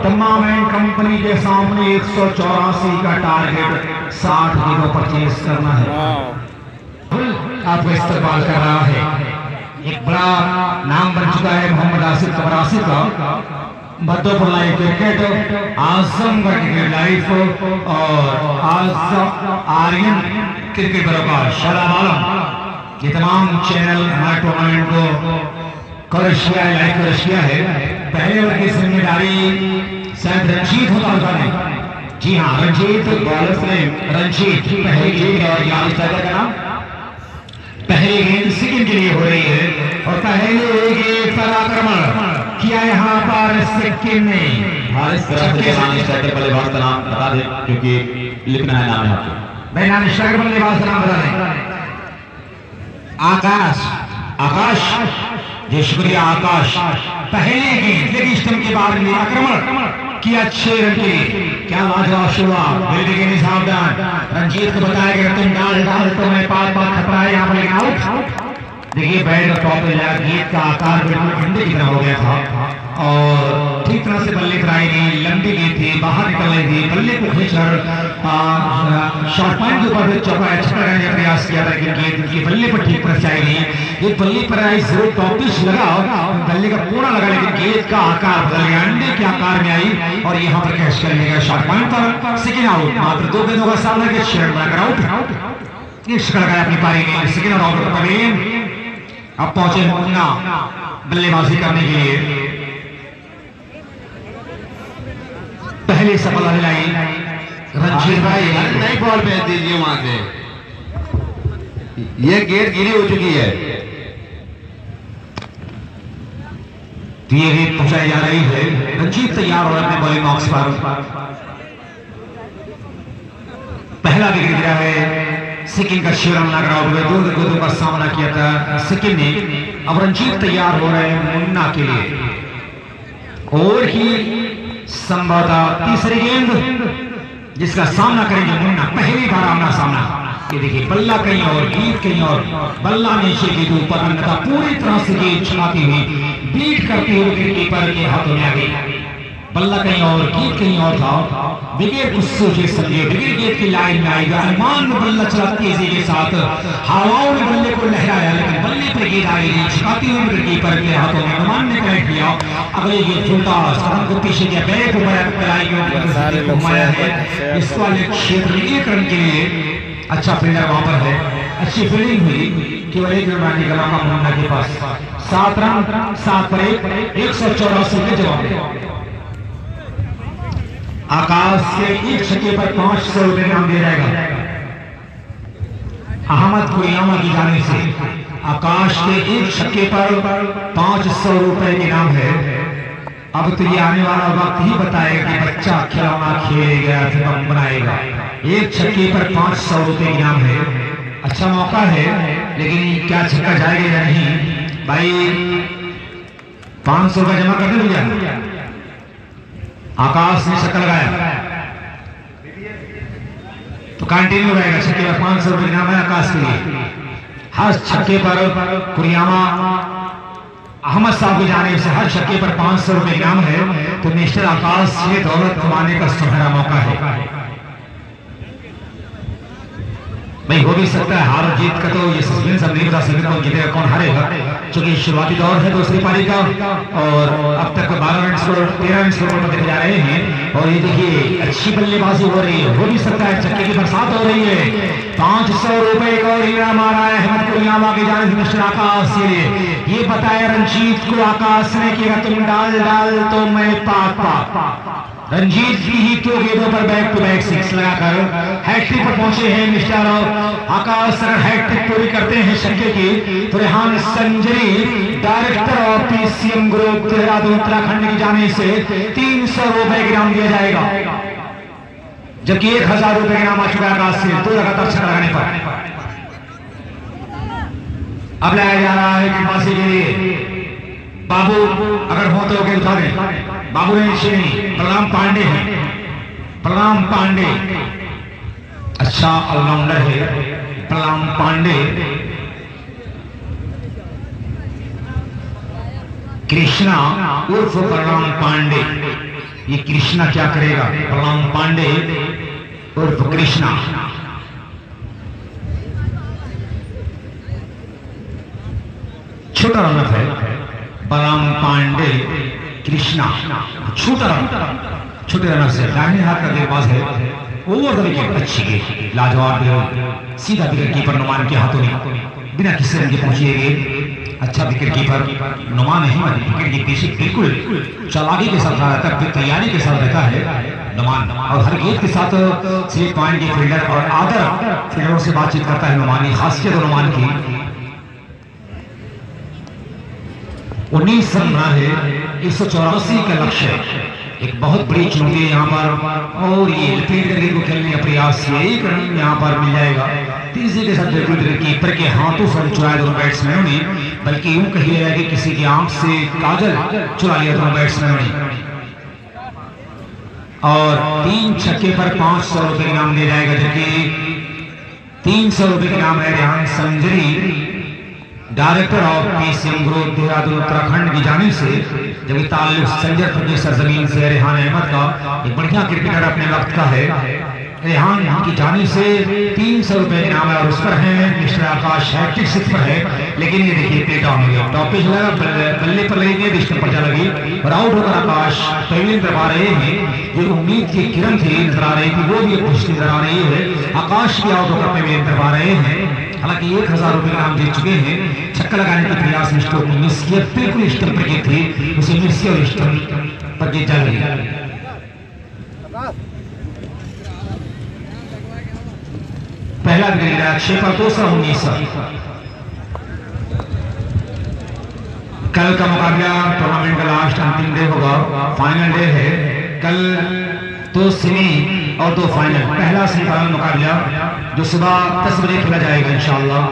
तमाम कंपनी के सामने 184 का टारगेट 60 किलो परचेज करना है। आपको इस्तेमाल कर रहा है। एक बड़ा नाम बन चुका है मोहम्मद आसिफ कबरासी का। Baddopur live cricket, Azamgarh cricket live और आर्यन क्रिकेट बरोबर शादाब आलम, ये तमाम चैनल हमारे टूर्नामेंट को लाइव कवर किया है। पहले ओवर की जिम्मेदारी शायद रंजीत होता है। जी हाँ, रंजीत बॉलर्स ने रंजीत पहले गेंद और याद का नाम पहली गेंद सिक्किम के लिए हो रही है और पहले गेंद पर आक्रमण किया यहाँ पर सिक्किम ने। इस तरह से बल्लेबाज का नाम बता दें क्योंकि लिखना है नाम आपको। मैं नाम स्ट्राइकर बल्लेबाज का नाम बता दें। आकाश, आकाश जी शुक्रिया आकाश। पहले गेंद लेकिन स्टंप के बाद में आक्रमण किया 6 रन के लिए। क्या लाजवाब शुरुआत, सावधान। रंजीत को बताया गया तुम डाल तो मैं पार खतरा है यहाँ पर आउट। देखिए बैट टॉप पे लगा, गेंद का आकार बिल्कुल अंडे की तरह हो गया था और ठीक तरह से बल्ले कराई नहीं। लंबी गेंद थी, बाहर निकल रही थी, बल्ले को खींचकर शॉर्ट पॉइंट के ऊपर छक्का लगाने का प्रयास किया था, लेकिन गेंद की बल्ले पर ठीक तरह से आई नहीं। ये बल्ले पर आई जरूर टॉपिश लगा, बल्ले का पूरा लगा, लेकिन गेंद का आकार बदल गया, अंडे के आकार में आई और यहाँ पर कैच करने का शॉर्ट पॉइंट पर सेकेंड आउट। मात्र 2 गेंदों का सामना किया, 6 रन बनाकर आउट। ये शक्ल लगाया अपनी पारी में सेकेंड आउट पर। अब पहुंचे मुन्ना बल्लेबाजी करने के लिए। पहली सफलता दिलाई रंजीत भाई। नई बॉल भेज दीजिए वहां से, ये गेंद गिरी हो चुकी है। ये गेंद पहुंचाई जा रही है। रंजीत तैयार हो रहे अपने बॉलिंग बॉक्स पर। पहला विकेट गिरा है सिक्किम का शिवराम नागर आउट हुए। 2 गेंदों का सामना किया था सिक्किम ने। अब रंजीत तैयार हो रहे हैं मुन्ना के लिए और ही संभवतः तीसरी गेंद जिसका सामना करेंगे मुन्ना। पहली बार आमना सामना। ये देखिए बल्ला कहीं और गेंद कहीं और, बल्ला नीचे गेंद ऊपर, अन्यथा पूरी तरह से गेंद चलाती हुई बीट करती हुई विकेटकीपर के हाथों में आ गई। बल्ला कहीं और गेंद कहीं और था। विकेट उससे समझिए विकेट गेंद की लाइन में आएगा। अनुमान में बल्ला चला तेजी के साथ हवाओं में बल्ले को लहराया, लेकिन बल्ले पर गेंद आई नहीं, छिपाती हुई विकेटकीपर के हाथों में। अनुमान ने कनेक्ट किया, अगले गेंद फुलटा सदन को पीछे किया, बैट ऊपर घुमाया है। इस वाले क्षेत्र में 1 रन के लिए अच्छा फील्डर वहां पर है। अच्छी फील्डिंग हुई, केवल 1 रन बनाने का मौका मुन्ना के पास। 7 रन 7 पर 184 के जवाब। आकाश के एक छक्के पर 500 रुपए इनाम दिया जाएगा अहमद कुरियामा की जाने से। आकाश के एक छक्के पर 500 रुपए के इनाम है। अब तो ये आने वाला वक्त ही बताएगा कि बच्चा खिलौना खेलेगा फिल्म बनाएगा। एक छक्के पर 500 रुपए इनाम है। अच्छा मौका है, लेकिन क्या छक्का जाएगा या नहीं भाई। 500 रुपए जमा कर दे भैया। आकाश ने छक्का लगाया तो कंटिन्यू रहेगा। छक्के पर 500 रुपए इनाम है आकाश के लिए। हर छक्के पर कुरियामा अहमद साहब की जाने से हर छक्के पर 500 रुपए इनाम है। तो मिस्टर आकाश ये दौलत कमाने का सुनहरा मौका है भाई। हो भी सकता है हार जीत का, तो ये सस्पेंस हम नहीं बता सकते कौन जीतेगा कौन हारेगा, क्योंकि शुरुआती दौर है दूसरी पारी का और अब तक 12 रन स्कोर 13 रन स्कोर पर देखे जा रहे हैं। और ये देखिए अच्छी बल्लेबाजी हो रही है। हो भी सकता है छक्के की बरसात हो रही है। 500 रुपए का और इनाम आ रहा है अहमद कुरियामा की जाने से मिस्टर आकाश के लिए। ये बताया रंजीत को आकाश ने कि तुम डाल तो मैं पाक। रंजीत भी ही 2 गेंदों पर बैक टू बैक 6 लगाकर हैट्रिक पर पहुंचे हैं मिस्टर आकाश। अगर हैट्रिक पूरी करते हैं छक्के की तो Rehan Sanjari director of PCM group Dehradun Uttarakhand की जाने से 300 रुपए इनाम दिया जाएगा, जबकि 1000 रुपए इनाम आ चुका है आकाश से 2 लगातार छक्का लगाने पर। अब लाया जा रहा है गेंदबाजी के लिए बाबू, अगर हो तो गेंद उठा दें। बाबू ने नहीं, प्रणाम पांडे हैं। प्रणाम पांडे अच्छा ऑलराउंडर है। प्रणाम पांडे कृष्णा उर्फ प्रणाम पांडे। ये कृष्णा क्या करेगा? प्रणाम पांडे उर्फ कृष्णा। छोटा रनअप है बलराम पांडे कृष्णा। छोटा रन, छोटे रनअप से दाहिने हाथ का गेंदबाज है। ओवर द विकेट, अच्छी गेंद, लाजवाब गेंद, सीधा विकेट कीपर नुमान के हाथों में बिना किसी रन के पहुंची है गेंद। अच्छा wicket keeper Numan Ahmed wicket की पीछे बिल्कुल चालाकी के साथ रहता है, तैयारी के साथ रहता है नुमान, और हर गेंद के साथ स्लिप पॉइंट के फील्डर और आदर फील्डरों से बातचीत करता है नुमान। खासियत नुमान की 19 रन बना है, 184 का लक्ष्य, एक बहुत बड़ी चुनौती है यहाँ पर। और ये लपेट करके को खेलने का प्रयास, एक रन यहाँ पर मिल जाएगा। तीसरे के साथ कीपर के हाथों से चुराया दोनों बैट्समैनों ने, बल्कि यूं कही जाए कि किसी की आंख से काजल चुरा लिया दोनों बैट्समैनों ने। और 3 छक्के पर 500 रुपए इनाम दिया जाएगा, जबकि 300 रुपए का इनाम है Rehan Sanjari director of PCM group Dehradun Uttarakhand की जानिब से, जबकि ताल्लुक संजय की सरजमीन से रेहान अहमद का, एक बढ़िया क्रिकेटर अपने वक्त का है। रेहान यहाँ की जानिब से 300 रुपए इनाम है और उस पर है मिस्टर आकाश हैट्रिक 6 पर है। लेकिन ये देखिए प्ले डाउन हो गया, टॉप पे लगा, बल्ले पर लगेंगे, डिस्टर्ब पर जा लगी और आउट होकर आकाश पहले नजर आ रहे हैं। जो उम्मीद की किरण थी नजर आ रही थी, वो भी खुश नजर आ रही है। आकाश भी आउट होकर पहले नजर आ रहे हैं। हालांकि 1000 रुपए इनाम जीत चुके हैं। छक्का लगाने के प्रयास में स्टोक ने मिस किया, बिल्कुल स्टंप पर गेंद थी, उसे मिस किया और स्टंप पर गेंद चल गई। पहला विकेट 6 पर 219। कल का मुकाबला टूर्नामेंट का लास्ट अंतिम डे होगा, फाइनल डे है कल। 2 सेमी और 2 फाइनल। पहला सेमीफाइनल मुकाबला जो सुबह 10 बजे खेला जाएगा इंशाअल्लाह।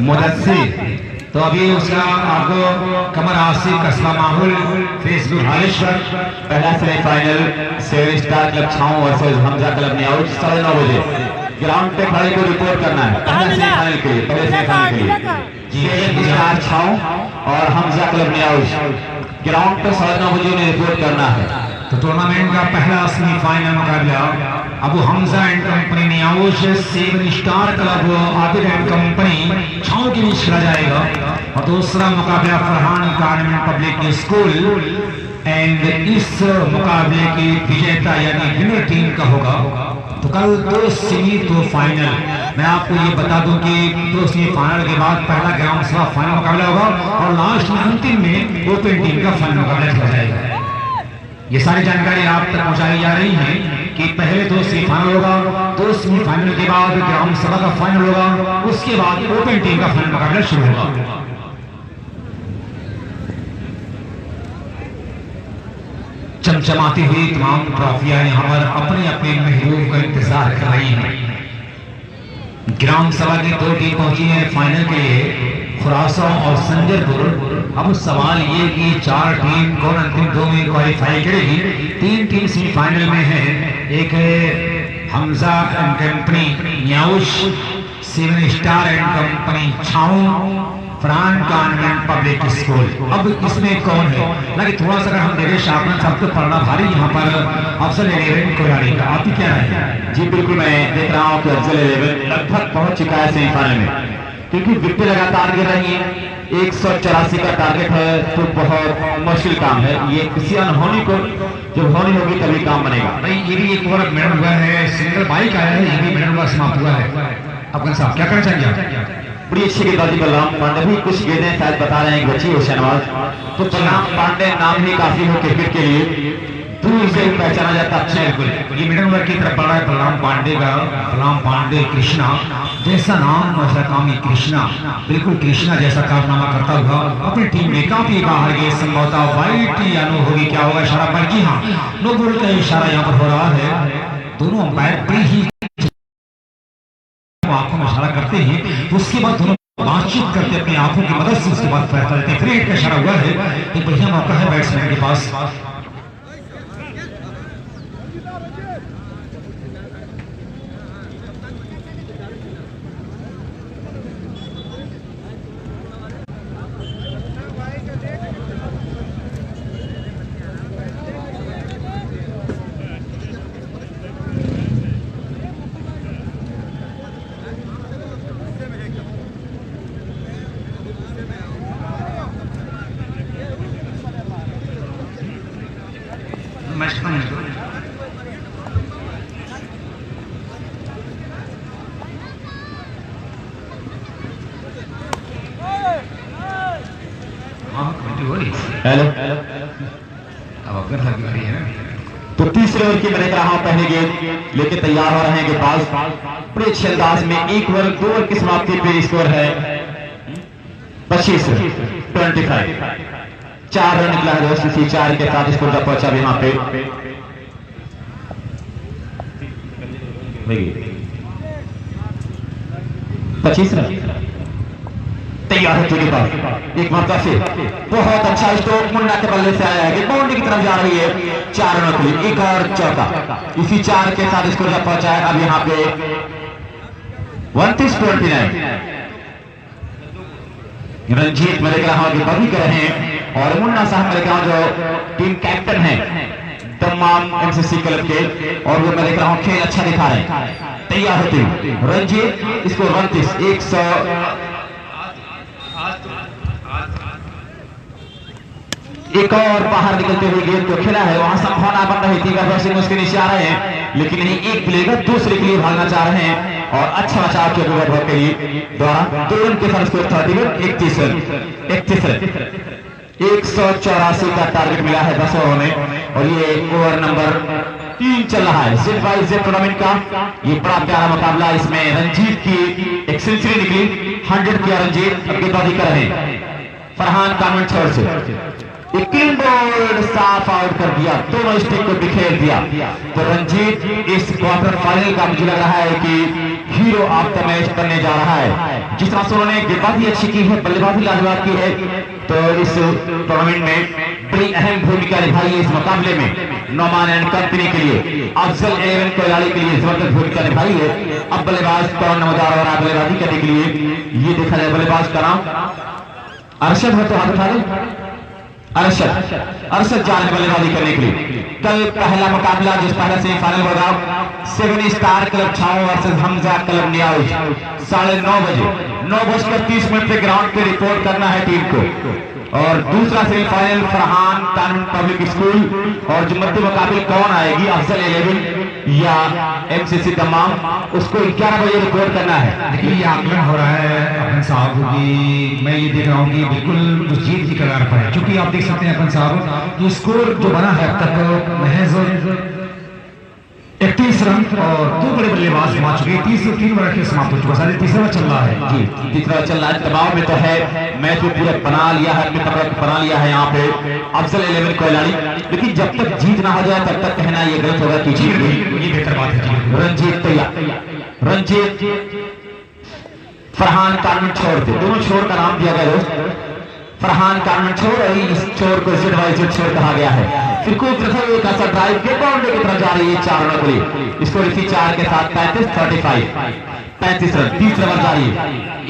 मुदस्सिर तो अभी उसका आपको कमर आसिफ कस्बा माहौल फेसबुक पेज पर पहला सेमीफाइनल 7 स्टार क्लब छाऊ वर्सेस हमजा क्लब न्याउज 9:30 बजे ग्राउंड पे खड़े को रिपोर्ट करना है। पहले सेमीफाइनल के लिए, पहले सेमीफाइनल के लिए 7 स्टार छाऊ और हमजा क्लब न्याउज ग्राउंड पे 9:30 बजे उन्हें रिपोर्ट करना है। तो टूर्नामेंट का पहला सेमीफाइनल मुकाबला Abu Hamza and company Nyauj 7 star club Abid and company Chhau के बीच खेला जाएगा। और दूसरा मुकाबला Farhan government public school and इस मुकाबले की विजेता यानी विनर टीम का होगा। तो कल 2 सेमी 2 फाइनल। मैं आपको ये बता दूं कि 2 सेमी फाइनल के बाद पहला ग्राम सभा फाइनल मुकाबला होगा और लास्ट में अंतिम में ओपन टीम का फाइनल मुकाबला खेला जाएगा। ये सारी जानकारी आप तक पहुंचाई जा रही है कि पहले 2 सेमीफाइनल होगा, 2 सेमीफाइनल के बाद ग्राम सभा का फाइनल होगा, उसके बाद ओपन टीम का फाइनल मुकाबला शुरू होगा। चमचमाती हुई तमाम ट्रॉफियां यहाँ पर अपने अपने महबूब का इंतजार कर रही हैं। ग्राम सभा की 2 टीम पहुंची है फाइनल के लिए, खुरासा और संजरपुर। अब सवाल ये कि 4 टीम कौन अंतिम 2 में क्वालिफाई करेगी। 3 टीम सेमीफाइनल में है, एक है Hamza and company Nyauj 7 star and company Chhau Farhan government public school. अब इसमें कौन है, लेकिन थोड़ा सा अगर हम देखें शापन सबको पढ़ना भारी यहाँ पर अफजल 11 कोयलाड़ी का। आपकी क्या है? जी बिल्कुल, मैं देख रहा हूँ कि अफजल 11 लगभग पहुंच चुका है सेमीफाइनल में, क्योंकि विकेट लगातार गिर रही है। 184 का टारगेट है तो बहुत मुश्किल काम है ये। किसी अनहोनी को जब होनी होगी तभी काम बनेगा। भाई ये भी एक ओवर मिनट हुआ है, सिंगल बाइक आया है, ये भी मिनट हुआ समाप्त हुआ है। अफगान साहब क्या करना चाहिए? बड़ी अच्छी गेंदबाजी बलराम पांडे भी कुछ गेंदें शायद बता रहे हैं कि बची है शहनवाज। तो बलराम पांडे नाम ही काफी हो क्रिकेट के लिए, दूर से पहचाना जाता है। बिल्कुल ये मिडल ओवर की तरफ बढ़ रहा है बलराम पांडे का। बलराम पांडे कृष्णा जैसा नाम वैसा काम, ही कृष्णा बिल्कुल कृष्णा जैसा कारनामा करता हुआ अपनी टीम में काफी बाहर गए। संभवतः वाइट या नो होगी, क्या होगा इशारा पर? जी हाँ, नो बॉल का इशारा यहाँ पर हो रहा है। दोनों अंपायर बड़ी ही आंखों में इशारा करते हैं, उसके बाद दोनों बातचीत करते अपनी आंखों की मदद से उसके बाद फैसला लेते हैं। फ्री हिट का इशारा हुआ है, एक बढ़िया मौका है बैट्समैन के पास। हेलो, अब अगर लगी हुई है ना। तो तीसरे ओवर की मैंने कहा पहले गेंद लेके तैयार हो रहे हैं के पास बड़े अच्छे अंदाज में। एक ओवर 2 ओवर की समाप्ति पे स्कोर है 25 4 रन निकला है दोस्त। इसी 4 के साथ स्कोर तक पहुंचा यहाँ पे 25 रन तैयार है के पास। एक मौका से बहुत अच्छा स्ट्रोक मुन्ना के बल्ले से आया है कि बाउंड्री की तरफ जा रही है 4 रनों के लिए। एक और चौका इसी 4 के साथ स्कोर तक पहुंचा है। अब यहाँ पे 29-29 रंजीत मैं देख रहा हूं कि बभी कर रहे हैं और मुन्ना साहब मैं देख रहा हूं जो टीम कैप्टन है तमाम एमसीसी क्लब के, और वो मैं देख रहा हूं खेल अच्छा दिखा रहे हैं। तैयार होते हैं रंजीत, इसको 29-100 एक और बाहर निकलते हुए गेंद को खेला है। वहां संभावना बन रही थी गैर उसके नीचे आ रहे हैं, लेकिन नहीं, एक प्लेयर दूसरे के लिए भागना चाह रहे हैं और अच्छा बचाव के वैभव के लिए द्वारा 2 रन के साथ स्कोर 31 रन 184 का टारगेट मिला है 10 ओवर में। और ये ओवर नंबर 3 चल रहा है जेड बाई जेड टूर्नामेंट का। ये बड़ा प्यारा मुकाबला, इसमें रंजीत की एक सेंचुरी निकली, 100 किया रंजीत। अब गेंदबाजी कर रहे हैं फरहान कानून छोड़ से एक क्लीन बॉल साफ आउट कर दिया, दोनों स्टिक को बिखेर दिया। तो रंजीत इस क्वार्टर फाइनल का मुझे लग रहा है कि हीरो ऑफ द मैच बनने जा रहा है। जिस तरह से उन्होंने गेंदबाजी अच्छी की है, बल्लेबाजी लाजवाब की है, तो इस टूर्नामेंट में बड़ी अहम भूमिका निभाई है। इस मुकाबले में नोमान एंड कंपनी के लिए, अफजल 11 कोयलाड़ी के लिए जबरदस्त भूमिका निभाई है। अब बल्लेबाज कौन नमदार और बल्लेबाजी करने के लिए ये देखा जाए। बल्लेबाज का नाम अरशद है, तो हाथ उठा दे। अरशद जा रहे बल्लेबाजी करने के लिए। कल पहला मुकाबला जिस पहला सेमीफाइनल होगा 7 star club Chhao versus Hamza club Niyauj 9:30 बजे 9:30 पे ग्राउंड पे रिपोर्ट करना है टीम को। और दूसरा सेमीफाइनल फरहान कानून पब्लिक स्कूल, और जो मध्य मुकाबले कौन आएगी अफजल 11 या एमसीसी तमाम, उसको 11 बजे रिपोर्ट करना है। देखिए ये आकलन हो रहा है अपन साहब की, मैं ये देख रहा हूँ कि बिल्कुल उस जीत की कगार पर है, क्योंकि आप देख सकते हैं अपन साहब ये स्कोर जो बना है अब तक महज 31 रन और 2 बड़े बल्लेबाज मार चुके हैं। 3 ओवर के समाप्त हो चुका है, तीसरा चल रहा है जी, तीसरा चल रहा है। दबाव में तो है, मैच में पूरा बना लिया है, अपने पकड़ बना लिया है यहाँ पे अफजल 11 कोयलाड़ी। लेकिन जब तक जीत ना हो जाए तब तक कहना ये गलत होगा कि जीत गई, ये बेहतर बात है। रंजीत तैयार, रंजीत फरहान कानून छोड़ दे, दोनों छोर का नाम दिया गया दोस्त, फरहान कानून छोड़, और इस छोर को जेड बाई जेड छोर कहा गया है। फिर कोई तरफ एक ऐसा ड्राइव के बाउंड्री की तरफ जा रही है 4 रनों के लिए। इसको इसी 4 के साथ 35 रन, तीसरा रन जारी है।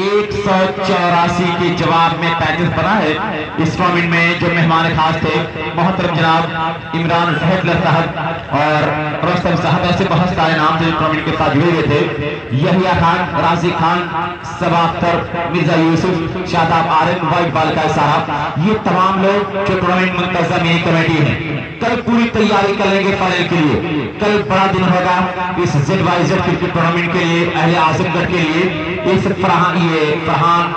184 के जवाब में 35 बना है। इस टूर्नामेंट में जो मेहमान खास थे मोहतरम जनाब इमरान फहदलर साहब और रोस्तम साहब, ऐसे बहुत सारे नाम थे टूर्नामेंट के साथ जुड़े हुए थे। यहिया खान, राजी खान, सबा अख्तर, मिर्जा यूसुफ, शादाब आरिफ, वाइट बालका साहब, ये तमाम लोग जो टूर्नामेंट मुंतज़म मिनी कमेटी है। कल पूरी तैयारी करेंगे फाइनल के लिए। कल बड़ा दिन होगा इस Z by Z cricket tournament के लिए। अहले आजमगढ़ के लिए इस फरहान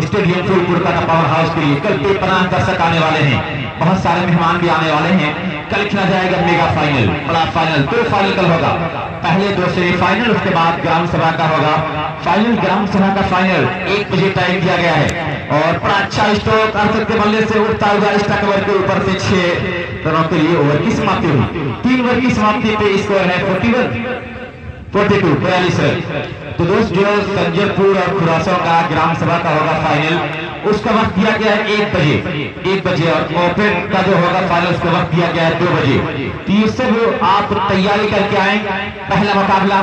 स्टेडियम फूलपुर का पावर हाउस के लिए कल बेपनाह दर्शक आने वाले हैं, बहुत सारे मेहमान भी आने वाले हैं। कल खेला जाएगा मेगा फाइनल, बड़ा फाइनल, 2 फाइनल कल होगा, पहले 2 सेमीफाइनल, उसके बाद ग्राम सभा का होगा फाइनल। ग्राम सभा का फाइनल 1 बजे टाइम दिया गया है और बड़ा अच्छा स्ट्रोक अर्शद के बल्ले से उठता हुआ स्टक ओवर के ऊपर से 6 रनों के लिए ओवर की समाप्ति हुई। 3 ओवर की समाप्ति पे स्कोर है 42 रन। तो दोस्त जो संजरपुर और खुरासों का ग्राम सभा का होगा फाइनल, उसका वक्त दिया गया है 1 बजे और ओपन का जो होगा फाइनल उसका वक्त दिया गया है 2 बजे। तो ये सब आप तैयारी करके आए। पहला मुकाबला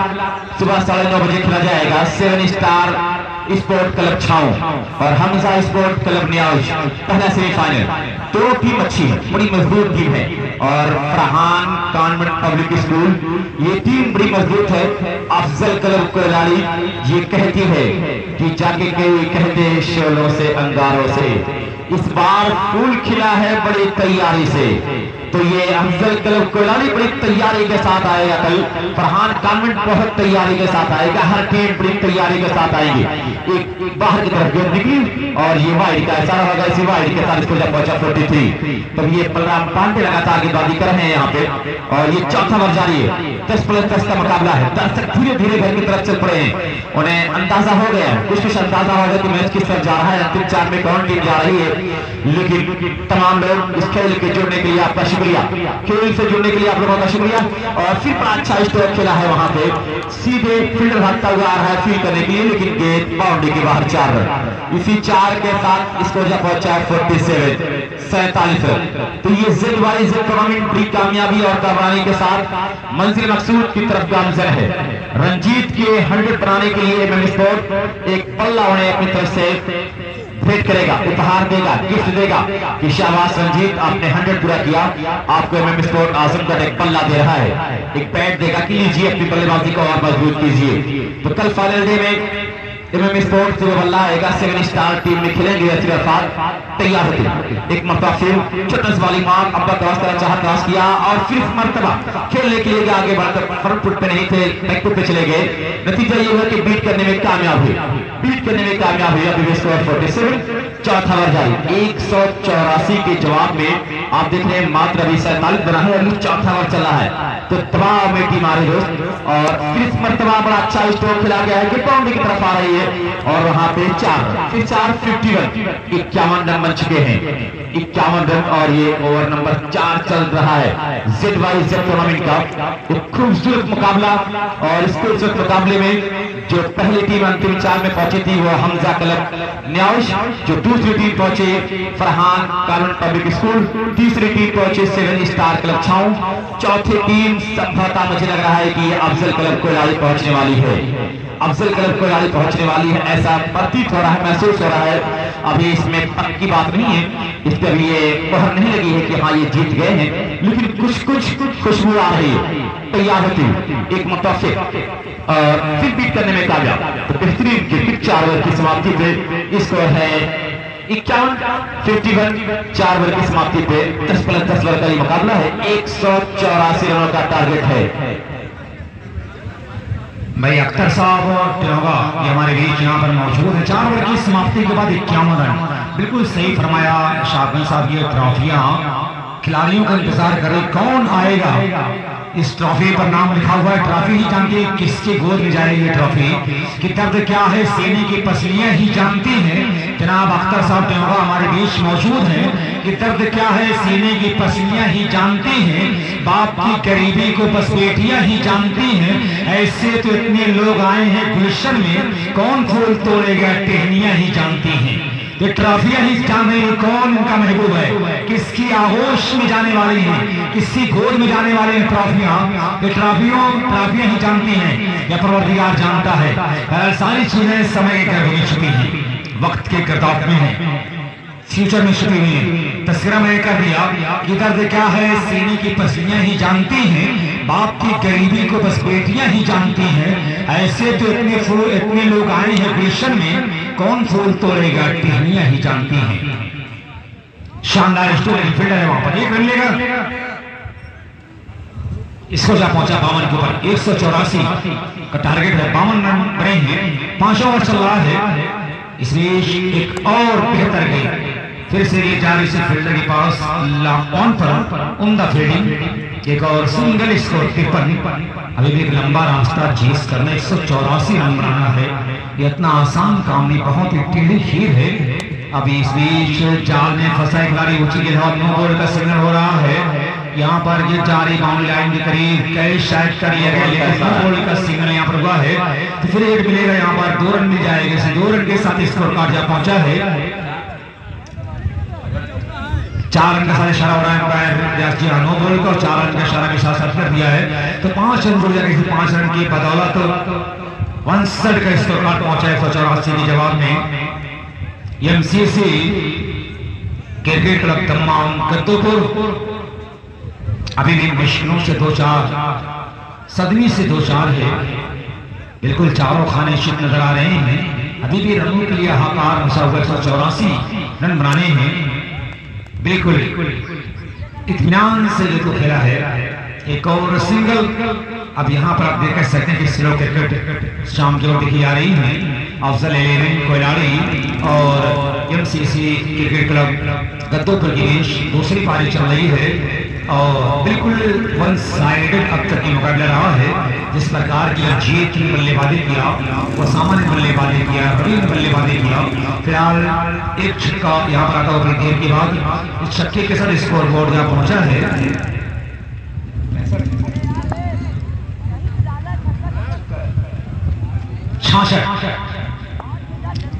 सुबह 9:30 बजे खेला जाएगा 7 स्टार स्पोर्ट क्लब छाऊ और हमजा स्पोर्ट क्लब न्याउज, पहला सेमीफाइनल। 2 टीम अच्छी है, बड़ी मजबूत टीम है और फरहान कॉन्वेंट पब्लिक स्कूल ये टीम बड़ी मजबूत है। अफजल क्लब कोयलाड़ी ये कहती है कि जाके कोई कहते शोलों से अंगारों से, इस बार फूल खिला है बड़ी तैयारी से। तो ये अफजल क्लब कोयलाड़ी बड़ी तैयारी के साथ आएगा कल, फरहान कॉन्वेंट बहुत तैयारी के साथ आएगा, हर टीम बड़ी तैयारी के साथ आएगी। एक बाहर की तरफ गेंद निकली और ये वाइड का इशारा होगा, इसी वाइड के साथ इसको जब पहुंचा 43। तो ये बलराम पांडे लगातार गेंदबाजी कर रहे हैं यहाँ पे और ये चौथा ओवर जारी है। 10+10 का मुकाबला है। दर्शक धीरे धीरे घर की तरफ चल पड़े हैं, उन्हें अंदाजा हो गया, कुछ अंदाजा हो गया कि मैच किस तरफ जा रहा है, अंतिम 4 में कौन टीम जा रही है। लेकिन तमाम लोग इस खेल के जुड़ने के लिए आपका शुक्रिया, खेल से जुड़ने के लिए आप लोगों का शुक्रिया। और फिर बड़ा अच्छा स्ट्रोक खेला है वहां पे, सीधे फील्डर भागता हुआ आ रहा है फील्ड करने के लिए, लेकिन गेंद बाउंड्री के बाहर 4 रन। इसी 4 के साथ इसको जब पहुंचा 47 रन। तो ये जिद वाली टूर्नामेंट बड़ी कामयाबी और कामयाबी के साथ मंजिल मकसूद की तरफ गामजन है। रंजीत के 100 बनाने के लिए एमएम स्पोर्ट एक पल्ला उन्हें अपनी तरफ से भेंट करेगा, उपहार देगा, गिफ्ट देगा कि शाबाश रंजीत आपने 100 पूरा किया, आपको एमएम स्पोर्ट आजमगढ़ एक पल्ला दे रहा है, एक पैड देगा कि लीजिए अपनी बल्लेबाजी को और मजबूत कीजिए। तो कल फाइनल डे में एमएम स्पोर्ट जो बल्ला आएगा 7 स्टार टीम में खेलेंगे तैयार होते। एक मरतबा फिर छोटस वाली मार्क अब्बा क्रॉस करना चाहा, क्रॉस किया और फिर मरतबा खेलने के लिए आगे बढ़कर फ्रंट फुट पे नहीं थे, बैक फुट पे चले गए। नतीजा ये हुआ कि बीट करने में कामयाब हुए, बीट करने में कामयाब हुए। अभी स्कोर 47। चौथा ओवर जारी 184 के जवाब में आप देख रहे हैं मात्र अभी 47 बना है, अभी चौथा ओवर चल रहा है। तो दबाव में टीम आ रही दोस्त और फिर मरतबा बड़ा अच्छा स्ट्रोक खेला गया है कि बाउंड्री की तरफ आ रही है और वहां पे 4 फिर 4 51 रन बन चुके हैं, 51 रन। और ये ओवर नंबर 4 चल रहा है ZYZ टूर्नामेंट का। एक खूबसूरत मुकाबला और इस खूबसूरत मुकाबले में जो पहली टीम अंतिम 4 में पहुंची थी वो हमजा क्लब न्याउश, जो दूसरी टीम पहुंचे फरहान कॉन्वेंट पब्लिक स्कूल, तीसरी टीम पहुंचे 7 स्टार क्लब छाऊ, चौथी टीम संभवतः मुझे लग रहा है कि अफजल क्लब कोयलाड़ी पहुंचने वाली है, अफजल क्लब कोयलाड़ी पहुंचने वाली है, ऐसा प्रतीत हो रहा है, महसूस हो रहा है। अभी इसमें पक्की बात नहीं है, इस पर अभी ये मोहर नहीं लगी है कि हाँ ये जीत गए हैं, लेकिन कुछ खुशबू आ रही है, तैयार होती एक मुतफिक और फिर बीट करने में कामयाब। तो बेहतरीन क्रिकेट 4 ओवर की समाप्ति पे स्कोर है 51 4 ओवर की समाप्ति पे 10+10 ओवर का ये मुकाबला है। 184 रनों का टारगेट है। भाई अख्तर साहब और तिरंगा ये हमारे बीच यहाँ पर मौजूद है। 4 ओवर की समाप्ति के बाद 51 रन, बिल्कुल सही फरमाया शाहगन साहब। ये ट्रॉफियां खिलाड़ियों का इंतजार कर रही, कौन आएगा इस ट्रॉफी पर नाम लिखा हुआ है, ट्रॉफी ही जानती है किसके गोद में जाएगी ये ट्रॉफी, कि दर्द क्या है सीने की पसलियां ही जानती हैं। जनाब अख्तर साहब तिरंगा हमारे बीच मौजूद हैं कि दर्द क्या है सीने की पसलियां ही जानती हैं, बाप की गरीबी को बस बेटियां ही जानती हैं। ऐसे तो इतने लोग आए हैं गुलशन में, कौन फूल तोड़ेगा टहनियां ही जानती हैं। ये ट्रॉफियां ही जाने कौन इनका महबूब है, किसकी आगोश में जाने वाली है, किसकी गोद में जाने वाली है ट्रॉफियां। ये ट्रॉफियां ही जानती हैं या परवरदिगार जानता है। सारी चीजें समय के हो चुकी हैं, वक्त के गिरदाव में है, फ्यूचर में छुपी हुई है। तस्करा मैंने कर दिया कि दर्द क्या है सीने की पसलियां ही जानती हैं, बाप की गरीबी को बस बेटियां ही जानती हैं। ऐसे तो इतने लोग आए हैं गुलशन में, कौन फूल तोड़ेगा टहनियां ही जानती हैं। शानदार स्टोरी फील्डर है वहां पर, 1 रन लेगा इसको जा पहुंचा 52 के ऊपर, 184 का टारगेट है, 52 रन बने हैं, 5 ओवर चल रहा है। इस बीच एक और बेहतर गेंद फिर से ये जारी से फील्डर के पास ऑन पर उम्दा फील्डिंग, एक और सिंगल स्कोर 53। अभी भी एक लंबा रास्ता जीत करना, 184 रन बनाना है, ये इतना आसान काम नहीं, बहुत ही टेढ़ी खीर है। अभी इस बीच जाल में फंसा खिलाड़ी, ऊंची गेंद, नो बॉल का सिग्नल हो रहा है। यहाँ पर ये जारी बाउंड्री लाइन के करीब कई शायद कर लिया गया, लेकिन नो बॉल का सिग्नल यहाँ पर हुआ है, तो फिर एक मिलेगा, यहाँ पर 2 रन मिल जाएंगे। 2 रन के साथ स्कोर कार्ड जा पहुंचा है। 4 रन का साथ इशारा हो रहा है, नो बॉल का, और 4 रन का इशारा के साथ साथ कर दिया है, तो 5 रन जुड़ जाएगा। 5 रन की बदौलत तो 62 का स्कोर कार्ड पहुंचा है 184 के जवाब में। MCC cricket club Dammam Gaddopur अभी भी मुश्किलों से 2-4, सदमी से 2-4 है, बिल्कुल चारों खाने शिट नजर आ रहे हैं। अभी भी रनों के लिए हाहाकार मचा हुआ, 184 रन बनाने हैं, बिल्कुल इत्मीनान से ये तो खेला है। एक और सिंगल, अब यहाँ पर आप देख सकते हैं कि स्लो क्रिकेट शाम जो दिखी आ रही है, अफजल 11 कोयलाड़ी और एमसीसी क्रिकेट क्लब गद्दोपुर की बीच दूसरी पारी चल रही है, और बिल्कुल वन साइडेड अब तक की मुकाबला रहा है। जिस प्रकार की जीत की बल्लेबाजी किया, वो सामान्य बल्लेबाजी किया, बड़ी बल्लेबाजी किया। फिलहाल एक छक्का यहाँ पर आता हुआ गेंद के बाद, इस छक्के के साथ स्कोर बोर्ड जहाँ पहुंचा है 66।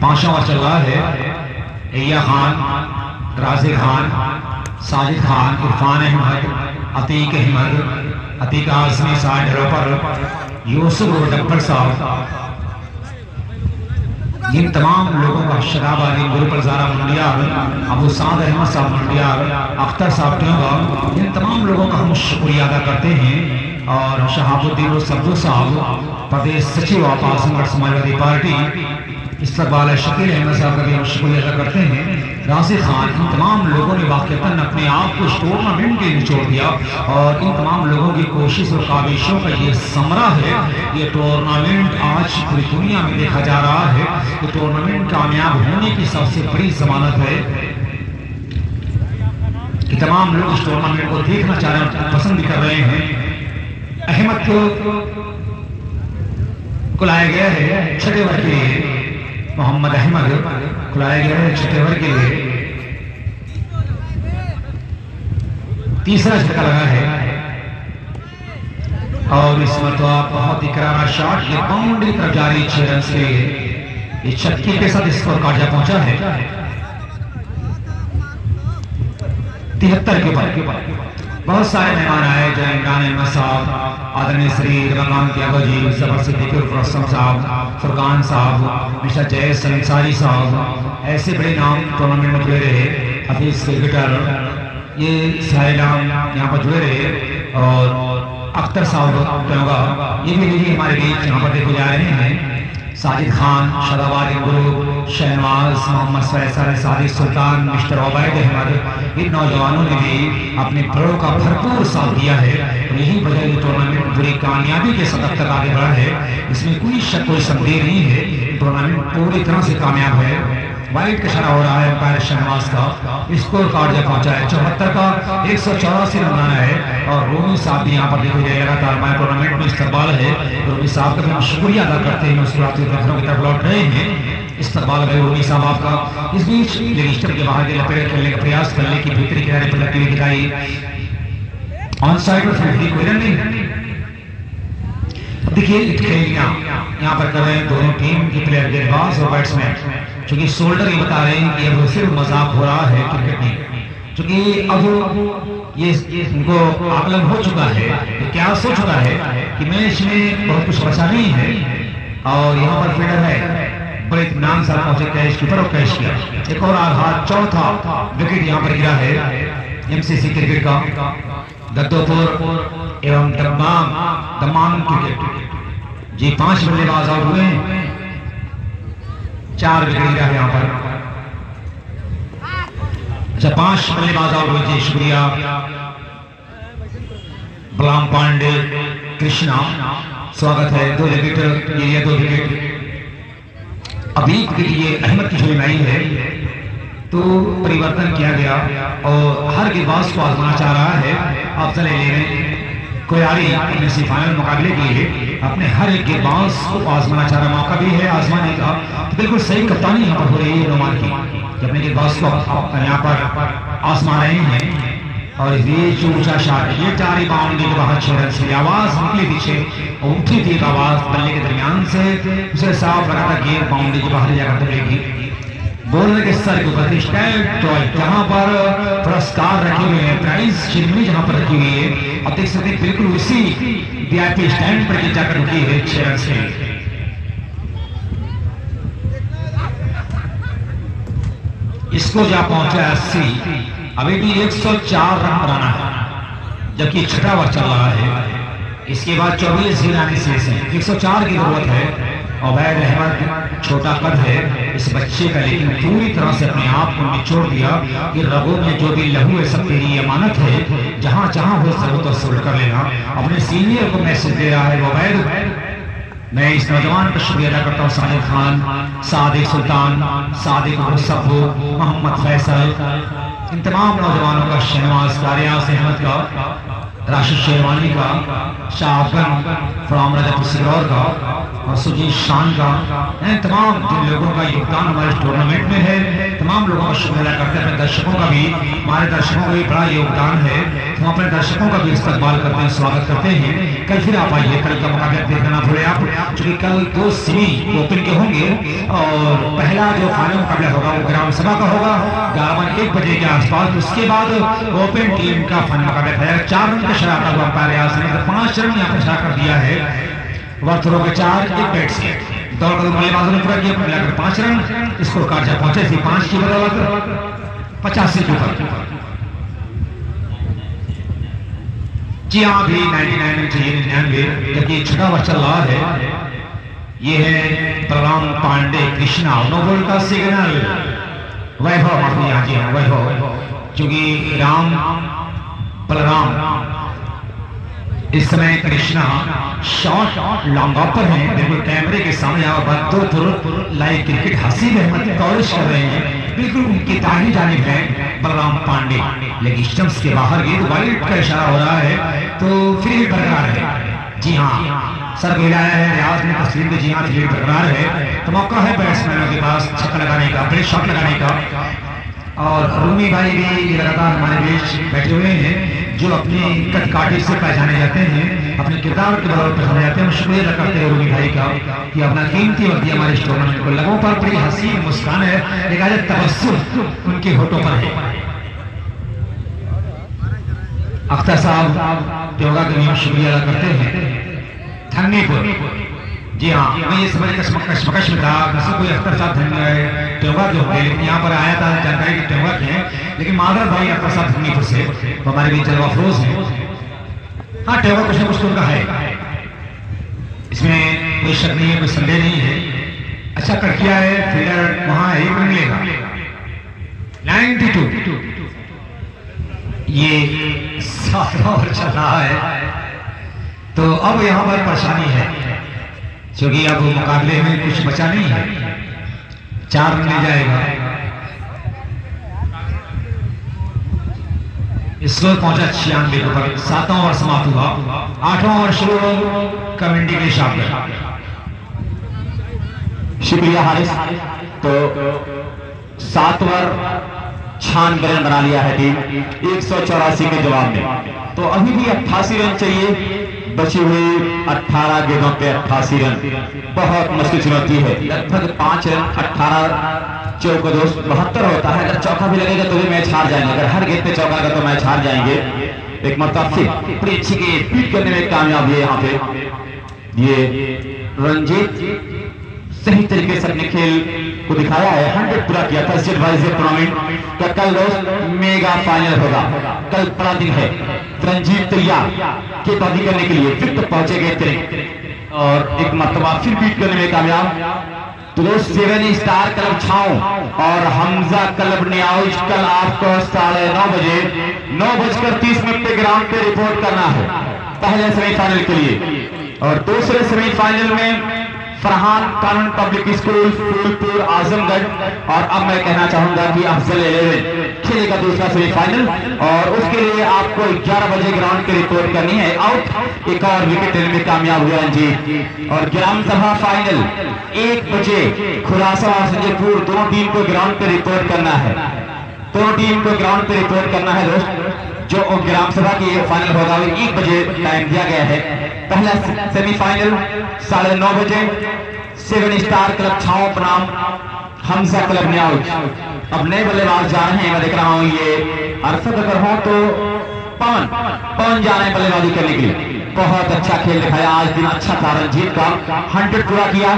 5 ओवर चल रहा है। एया खान, राजी खान, साजिद खान, इरफान अहमद, अतीक अहमद, अतीक आजमी, साइड पर यूसुफ और डब्बर साहब, इन तमाम लोगों का, शराब अली, गुरुपर ज़ारा मुंडियाल, अबू साद अहमद साहब मुंडियाल, अख्तर साहब ट्योंगा, इन तमाम लोगों का हम शुक्रिया अदा करते हैं। और शहाबुद्दीन सब्जू साहब, प्रदेश सचिव आपात संगठन समाजवादी पार्टी, इस्तकबाल शकील अहमद साहब का भी हम शुक्रिया अदा करते हैं। राशि खान, इन तमाम लोगों ने वाकईतन अपने आप को इस टूर्नामेंट के निचोड़ दिया, और इन तमाम लोगों की कोशिश और काविशों का ये समरा है। ये टूर्नामेंट आज पूरी दुनिया में देखा जा रहा है, ये टूर्नामेंट कामयाब होने की सबसे बड़ी जमानत है कि तमाम लोग इस टूर्नामेंट को देखना चाह रहे हैं, पसंद भी कर रहे हैं। अहमद को लाया गया है छठे वर्ग के लिए, मोहम्मद अहमद को लाया गया है छठे वर्ग के लिए, तीसरा झटका लगा है, और इस मरतबा बहुत ही करारा शॉट, ये बाउंड्री तरफ जारी 6 रन के लिए, ये छक्के के साथ स्कोर कार्ड जा पहुंचा है 73 के ऊपर। बहुत सारे मेहमान आए, जय इमरान अहमद साहब, आदरणीय श्री रमजान त्यागो जी, जबर सिद्दीकी रसम साहब, फुरकान साहब, मिस्टर जयेश अंसारी साहब, ऐसे बड़े नाम टूर्नामेंट में जुड़े रहे। हफीज क्रिकेटर, ये सारे नाम यहाँ पर जुड़े रहे। और अख्तर साहब ये भी हमारे बीच यहाँ पर देखे जा रहे हैं। साजिद खान, शदाबाद गुरु, शहनवाज, मोहम्मद फैसल, साजिद सुल्तान, मिस्टर ओबैद अहमद, इन नौजवानों ने भी अपने बड़ों का भरपूर साथ दिया है। यही वजह ये टूर्नामेंट पूरी कामयाबी के साथ तक आगे बढ़ा है, इसमें कोई शक कोई संदेह नहीं है। टूर्नामेंट पूरी तरह से कामयाब है। वाइट का इशारा हो रहा है अंपायर शहनवाज का, स्कोर कार्ड जब पहुंचा है 74 का, 184 रन बनाना है। और रोमी साहब भी यहाँ पर देखे गए, लगातार हमारे टूर्नामेंट में इस्तकबाल है, रोमी साहब का भी हम शुक्रिया अदा करते हैं, मुस्कुराते हुए की तरफ लौट रहे हैं। इस्तकबाल है रोमी साहब आपका। इस बीच रजिस्टर के बाहर के लपेट खेलने का प्रयास करने की भीतरी किनारे पर लगती हुई दिखाई, ऑन साइड में फिर कोई रन नहीं। देखिए खेलियां यहाँ पर कर रहे हैं दोनों टीम के प्लेयर, गेंदबाज और बैट्समैन, क्योंकि शोल्डर ये बता रहे हैं कि अब सिर्फ मजाक हो रहा है क्रिकेट में, क्योंकि अब ये उनको आकलन हो चुका है, क्या सोच चुका है कि मैच में बहुत कुछ बचा नहीं है। और यहाँ पर फील्डर है, बड़े इत्मीनान साथ पहुंचे, कैच कीपर और कैच किया। एक और आघात, चौथा विकेट यहाँ पर गिरा है एमसीसी क्रिकेट का, गद्दोपुर एवं दम्माम क्रिकेट जी। 5 बल्लेबाज आउट हुए, 4 विकेट गिरा है यहाँ पर। अच्छा, 5 बल्लेबाज आउट हुए जी, शुक्रिया। बलराम पांडे कृष्णा स्वागत है। 2 विकेट ये 2 विकेट। अभी के लिए अहमद की झोली नहीं है तो परिवर्तन किया गया और हर गेंदबाज को आजमाना चाह रहा है अफजल इलेवन कोयारी अपने सेमीफाइनल मुकाबले के लिए अपने हर एक गेंदबाज को आजमाना चाह रहा, मौका भी है आजमाने का। तो बिल्कुल सही कप्तानी यहाँ पर हो रही है रोमान की कि अपने गेंदबाज को यहाँ पर आजमा रहे हैं। और ये जो ऊंचा शॉट है ये 4 बाउंड्री के बाहर 6 रन से आवाज निकली पीछे और उठी थी एक आवाज बल्ले के दरमियान से उसे साफ लगा था गेंद बाउंड्री के बाहर जाकर टकरेगी। बॉलर के सर के ऊपर जहां पर पुरस्कार रखे हुए हैं, प्राइज चिन्ह जहां पर रखी हुई है, आप देख सकते हैं बिल्कुल उसी वीआईपी स्टैंड पर जाकर रुकी है 6 रन से। इसको जा पहुंचा 80, अभी भी 104 रन बनाना है जबकि छठा ओवर चल रहा है। इसके बाद 24 ही रन शेष है, 104 की जरूरत है। उबैद अहमद छोटा कद है इस बच्चे का, लेकिन पूरी तरह से अपने आप को निचोड़ दिया कि रगों में जो भी लहू है सब तेरी अमानत है, जहां जहां हो जरूरत और सोल्ड कर लेना। अपने सीनियर को मैसेज दे रहा है उबैद। मैं इस नौजवान का शुक्रिया अदा करता हूँ, साजिद खान, सादिक सुल्तान, सादिक मुसब्बू, मोहम्मद फैसल, इन तमाम नौजवानों का, शहनवाज कारियास अहमद का, राशिद शेरवानी का, शाहफन फ्रॉम रजत सिगरौर का और सुजीत शान का, तमाम जिन लोगों का योगदान हमारे टूर्नामेंट में है, तमाम लोगों का शुक्रिया अदा करते हैं। अपने दर्शकों का भी, हमारे दर्शकों का भी बड़ा योगदान है, हम अपने दर्शकों का भी इस्तकबाल करते हैं, स्वागत करते हैं। कल फिर आप आइए, कल का मुकाबला देखना ना भूले आप, क्योंकि कल 2 सेमी ओपन के होंगे और पहला जो फाइनल मुकाबला होगा वो ग्राम सभा का होगा 1 बजे के आसपास। उसके बाद ओपन टीम का फाइनल मुकाबला था। 4 रन का शरारत हुआ अंपायर ने 5 रन यहाँ पर शरारत कर दिया है। वर्थ थ्रो के 4 एक बैट से दौड़ कर बल्लेबाजों ने पूरा किया, मिलाकर 5 रन। स्कोर कार्ड जब पहुंचे थे 5 की बदौलत 85 के ऊपर। जी हाँ, अभी 99 में चाहिए 99, जबकि छठा ओवर चल रहा है। ये है बलराम पांडे कृष्णा, नो बॉल का सिग्नल। वैभव माफी, हाँ जी हाँ वैभव, क्योंकि राम बलराम इस समय कृष्णा शॉट लॉन्ग ऑफ पर हैं, बिल्कुल कैमरे के सामने live cricket Haseeb Ahmed coverage कर रहे हैं, बिल्कुल उनकी दाहिनी जानिब है बलराम पांडे, लेकिन स्टंप्स के बाहर गेंद वाइड का इशारा हो रहा है तो फिर भी बरकरार है। जी हाँ, सर मिलाया है रियाज ने तस्वीर में, जी हाँ फिर बरकरार है। तो मौका है बैट्समैनों के पास छक्का लगाने का, ब्रेक शॉट लगाने का। और रूमी भाई भी लगातार हमारे बीच बैठे हुए हैं जो अपनी कटकाठी से पहचाने जाते हैं, अपने किरदार के बदौलत पहचाने जाते हैं। शुक्रिया अदा करते हैं रूमी भाई का कि अपना कीमती वक्त दिया हमारे इस टूर्नामेंट को। लोगों पर बड़ी हसीन मुस्कान है, एक आज तबस्सुम उनके होठों पर है। अख्तर साहब योगा के नियम शुक्रिया अदा करते हैं। धन्यपुर, जी हाँ, मैं ये समझ कश्मकश में था किसी कोई अख्तर साहब त्योहार जो होंगे, लेकिन यहाँ पर आया था जानकारी के त्योहार है, लेकिन माधर भाई अख्तर साहब धनीपुर से हमारे बीच जलवा अफरोज है। हाँ, त्योहार कुछ न कुछ तो उनका है, इसमें कोई शक नहीं है, कोई संदेह नहीं है। अच्छा कड़किया है, फील्डर वहां है, 1 रन मिलेगा। 92 ये 7 ओवर चल रहा है, तो अब यहाँ पर परेशानी है क्योंकि अब मुकाबले में कुछ बचा नहीं है। 4 रन ले जाएगा। स्कोर पहुंचा 96 पर। 7वां ओवर समाप्त हुआ, 8वां ओवर शुरू कमेंटी के शामिल। शुक्रिया हारिस। तो 7 ओवर 96 रन बना लिया है टीम 184 के जवाब में। तो अभी भी 88 रन चाहिए, बची हुई 18 गेंदों पे 88 रन बहुत मुश्किल चुनौती है। लगभग 5 रन 18 चौका 72 होता है। अगर चौका भी लगेगा तो भी मैच हार जाएंगे, अगर हर गेंद पे चौका लगा तो मैच हार जाएंगे। एक मरतबा फिर बड़ी अच्छी गेंद पीट करने में कामयाब है। यहाँ पे ये रंजीत सही तरीके से अपने खेल को दिखाया है, 100 पूरा किया था। टूर्नामेंट का कल रोज मेगा फाइनल होगा, कल बड़ा दिन है। रंजीत तैयार गेंदबाजी करने के लिए फिर तक पहुंचे गए थे और एक मरतबा फिर बीट करने में कामयाब। तो दोस्त 7 स्टार क्लब छाऊं और हमजा क्लब न्याउज कल आपको 9:30 बजे 9:30 पे ग्राउंड पे रिपोर्ट करना है पहले सेमीफाइनल के लिए। और दूसरे सेमीफाइनल में फरहान कानून पब्लिक स्कूल फूलपुर आजमगढ़। और अब मैं कहना चाहूंगा कि अफजल 11 खेलेगा दूसरा सेमीफाइनल, और उसके लिए आपको 11 बजे ग्राउंड की रिपोर्ट करनी है। आउट, एक और विकेट लेने में कामयाब हुआ रंजीत। और ग्राम सभा फाइनल 1 बजे खुलासा और संजयपुर दोनों टीम को ग्राउंड पे रिपोर्ट करना है। दोनों टीम को ग्राउंड पे रिपोर्ट करना है दोस्त। जो ग्राम सभा की फाइनल होगा वो 1 बजे टाइम दिया गया है। पहला सेमीफाइनल 9:30 बजे 7 स्टार क्लब छाओ बनाम हमजा क्लब न्याउज। अब नए बल्लेबाज जा रहे हैं, मैं देख रहा हूं ये अरफत अगर हो तो पवन जा रहे हैं बल्लेबाजी करने के लिए। बहुत अच्छा खेल दिखाया आज, दिन अच्छा था रंजीत का, 100 पूरा किया,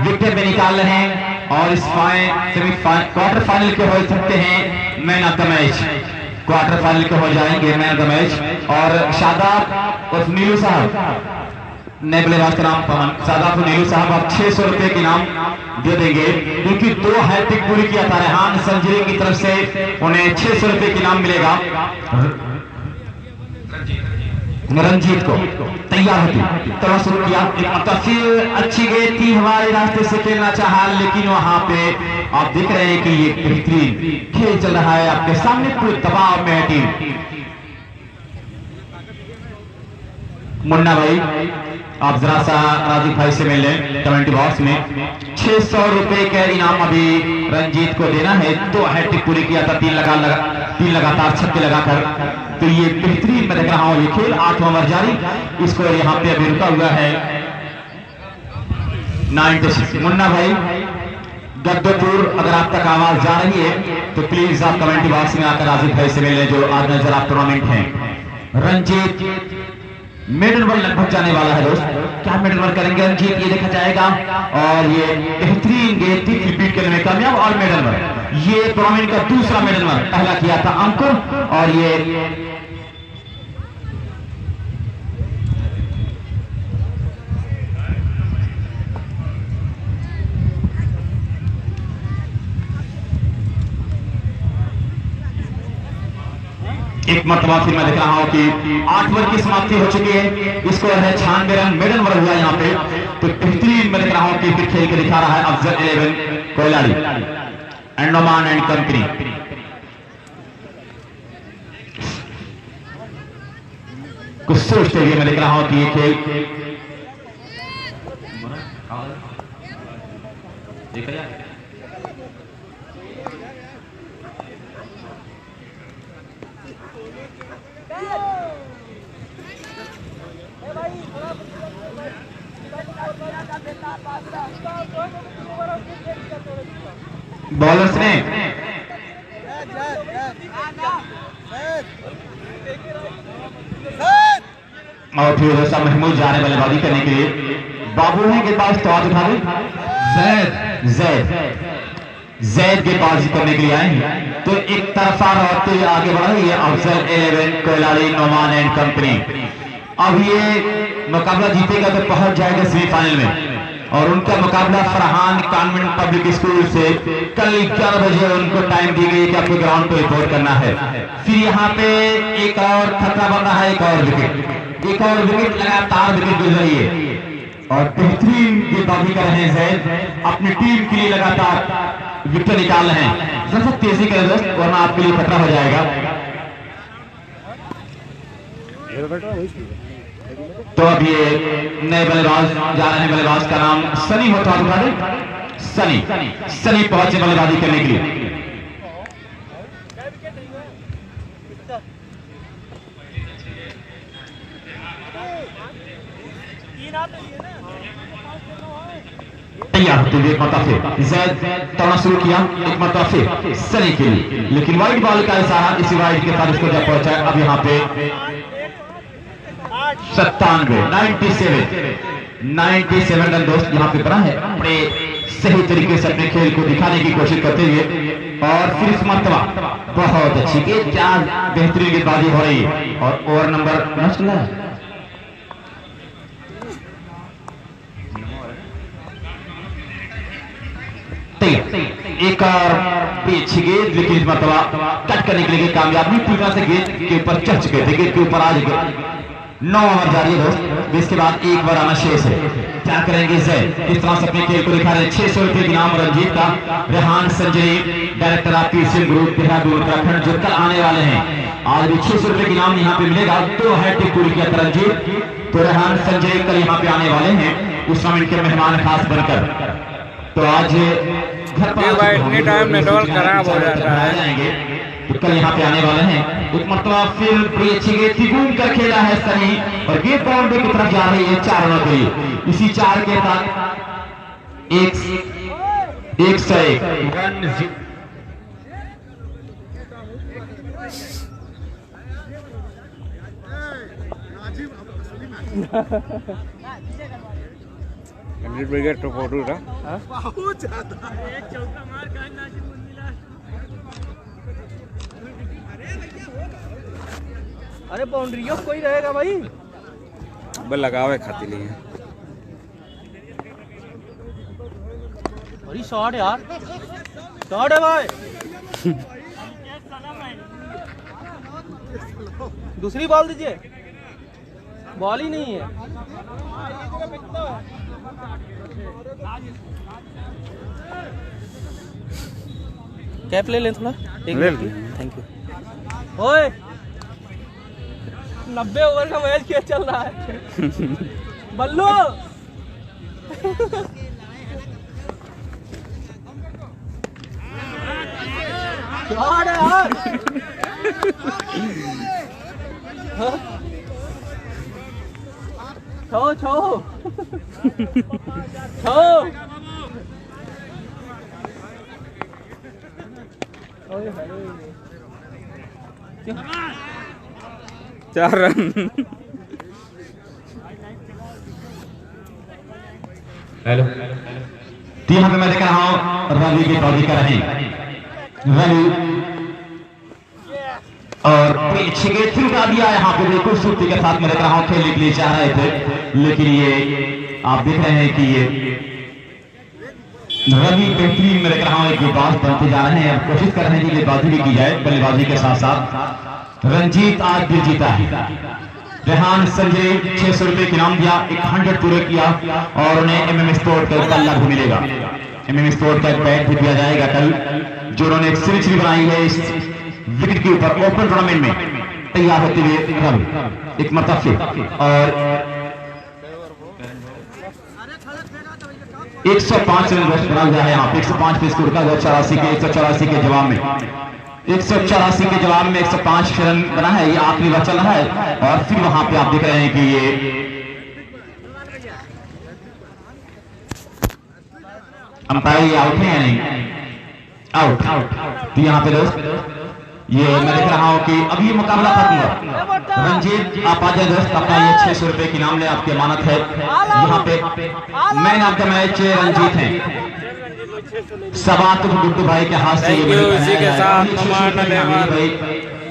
विकेट में निकाल रहे हैं। और इस क्वार्टर फाइनल के हो सकते हैं man of the match, quarter final के हो जाएंगे मैन ऑफ द मैच। और शादाब और नीलू साहब, नए बल्लेबाज का नाम पवन, शादाब और नीलू साहब आप 600 रुपए के इनाम दे देंगे, क्योंकि 2 हैट्रिक पूरी किया था रेहान संजरी की तरफ से, उन्हें 600 रुपए के इनाम मिलेगा। रंजीत को तैयार होती तरह शुरू किया, फिर अच्छी गेंद थी, हमारे रास्ते से खेलना चाहा, लेकिन वहां पे आप देख रहे हैं कि ये बेहतरीन खेल चल रहा है आपके सामने, पूरे दबाव में है टीम। मुन्ना भाई आप जरा सा राजीव भाई से मिल लें कमेंट्री बॉक्स में। 600 रुपए का इनाम अभी रंजीत को देना है। 2 हैट्रिक पूरी किया था, 3 लगातार छक्के लगाकर। तो ये बेहतरीन मैं देख रहा हूं ये खेल, 8वां ओवर जारी, इसको यहाँ पे अभी रुका हुआ है 96। मुन्ना भाई गद्दोपुर, अगर आप तक आवाज जा रही है तो प्लीज आप कमेंट्री बॉक्स में आकर राजीव भाई से मिले जो आज नजर आप टूर्नामेंट है। रंजीत मिडल ओवर लगभग जाने वाला है दोस्त, क्या मिडल ओवर करेंगे रंजीत ये देखा जाएगा। और ये बेहतरीन गेंद थी, रिपीट करने में कामयाब। और मिडल ओवर, ये टूर्नामेंट का दूसरा मिडल ओवर, पहला किया था अंकुर, और ये एक मरतबा फिर मैं देख रहा हूं कि 8 ओवर की समाप्ति हो चुकी है। इसको है 96 रन, मिडल ओवर हुआ यहाँ पे। तो बेहतरीन मैं देख रहा हूं कि फिर खेल के दिखा रहा है अफजल 11 कोयलाड़ी, एंडोमान एंड कंपनी। कुछ सोचते हुए मैं देख रहा हूं कि ये खेल देखा जाए। बॉलर्स ने और फिर दोस्त महमूद जा रहे बल्लेबाजी करने के लिए। बाबू है गेंदबाज तो आज उठा जैद गेंदबाजी करने के लिए आए हैं। तो एक तरफा रहते हुए आगे बढ़ रही है अफजल 11 कोयलाड़ी नोमान एंड कंपनी। अब ये मुकाबला जीतेगा तो पहुंच जाएगा सेमीफाइनल में, और उनका मुकाबला फरहान कॉन्वेंट पब्लिक स्कूल से कल 11 बजे उनको टाइम दी गई कि आपको ग्राउंड पे रिपोर्ट करना है। फिर यहाँ पे एक और खतरा बन रहा है, एक और विकेट लगातार विकेट गिर रही है। और बेहतरीन गेंदबाजी कर रहे हैं जैद, अपनी टीम के लिए लगातार विकेट निकाल रहे हैं। जरा तेजी करें दोस्त, वरना आपके लिए खतरा हो जाएगा। तो अब ये नए बल्लेबाज जा रहे हैं, बल्लेबाज का नाम सनी होता है। सनी पहुंचे बल्लेबाजी करने के लिए। तैयार होते हुए एक मरतबा जैद तोड़ना शुरू किया, एक मरतबा फिर सनी के लिए, लेकिन वाइड बॉल का इशारा, इसी वाइड के साथ इसको जब पहुंचा। अब यहाँ पे 97 रन दोस्त यहाँ पे बना है, अपने सही तरीके से अपने खेल को दिखाने की कोशिश करते हुए। और फिर इस मरतबा बहुत अच्छी गेंद, क्या बेहतरीन गेंदबाजी हो रही है। और ओवर नंबर एक और भी अच्छी गेंद, लेकिन इस मरतबा कट करने के लिए कामयाब नहीं, पूरी तरह से गेंद के ऊपर चढ़ चुके थे, गेंद के ऊपर आ चुके। 9 ओवर जारी है दोस्त, इसके बाद 1 ओवर आना शेष है। क्या करेंगे जैद, इस तरह से अपने खेल को दिखा रहे हैं। 600 रुपए इनाम रंजीत का। Rehan Sanjay, director of PCM group Dehradun Uttarakhand, जो कल आने वाले हैं। आज भी 600 रुपए का इनाम यहाँ पे मिलेगा। 2 हैट्रिक पूरी किया था रंजीत, तो रेहान संजय कल यहाँ पे आने वाले हैं उस समय इनके मेहमान खास बनकर। तो आज घर पर इतने टाइम नेटवर्क खराब हो जाता है, तो कल यहाँ पे आने वाले हैं। एक मरतबा फिर बड़ी अच्छी गेंद घूम कर खेला है सनी, और गेंद बाउंड्री की तरफ जा रही है 4 रनों के लिए। इसी 4 के साथ 101 तो फोटो था। अरे बाउंड्री कोई रहेगा भाई, बस लगावे खाती लिए। बड़ी शॉट यार, शॉट है भाई। दूसरी बॉल दीजिए, बॉल ही नहीं है। कैप ले लें थोड़ा, थैंक यू। ओए 90 ओवर का मैच क्या चल रहा है बल्लू। यार छो छो छो 4 रन। हेलो, तो यहाँ पे मैं देख रहा हूँ रवि की बॉडी कर रहे हैं। रवि और अच्छी गेंद फिर उठा दिया यहाँ पे, बिल्कुल सुर्ती के साथ मैं देख रहा हूँ खेलने के लिए चाह रहे थे, लेकिन ये आप देख रहे हैं कि ये रवि बेहतरीन मैं देख रहा हूँ एक गेंदबाज बनते जा रहे हैं। अब कोशिश कर रहे हैं कि गेंदबाजी भी की जाए बल्लेबाजी के साथ साथ। रंजीत आज भी जीता है। रेहान संजय 600 रुपए का इनाम दिया, 100 पूरे किया, और उन्हें एमएम स्पोर्ट का कल लाभ मिलेगा। एमएम स्पोर्ट का एक बैट भी दिया जाएगा कल, जो उन्होंने एक सेंचुरी बनाई है इस विकेट के ऊपर ओपन टूर्नामेंट में तैयार होते हुए रवि एक मरतबा से। और 105 रन बना हुआ है यहाँ पे, 105 पे स्कोर का 184 के जवाब में 184 के जवाब में 105 रन बना है। ये आखिरी ओवर चल रहा है, और फिर वहां पे आप देख रहे हैं कि ये अंपायर आउट है या नहीं, आउट। तो यहाँ पे दोस्त ये मैं देख रहा हूँ कि अभी ये मुकाबला खत्म हुआ। रंजीत आप आ जाए दोस्त, अपना ये 600 रुपए की इनाम ले, आपकी अमानत है। यहाँ पे man of the match Ranjit है। सवात गुड्डू भाई के हाथ से इसी के साथ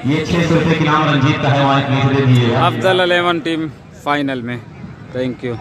ये 600 रुपए की इनाम रंजीत का है, वहाँ दे दिए अफजल 11 टीम फाइनल में। Thank you.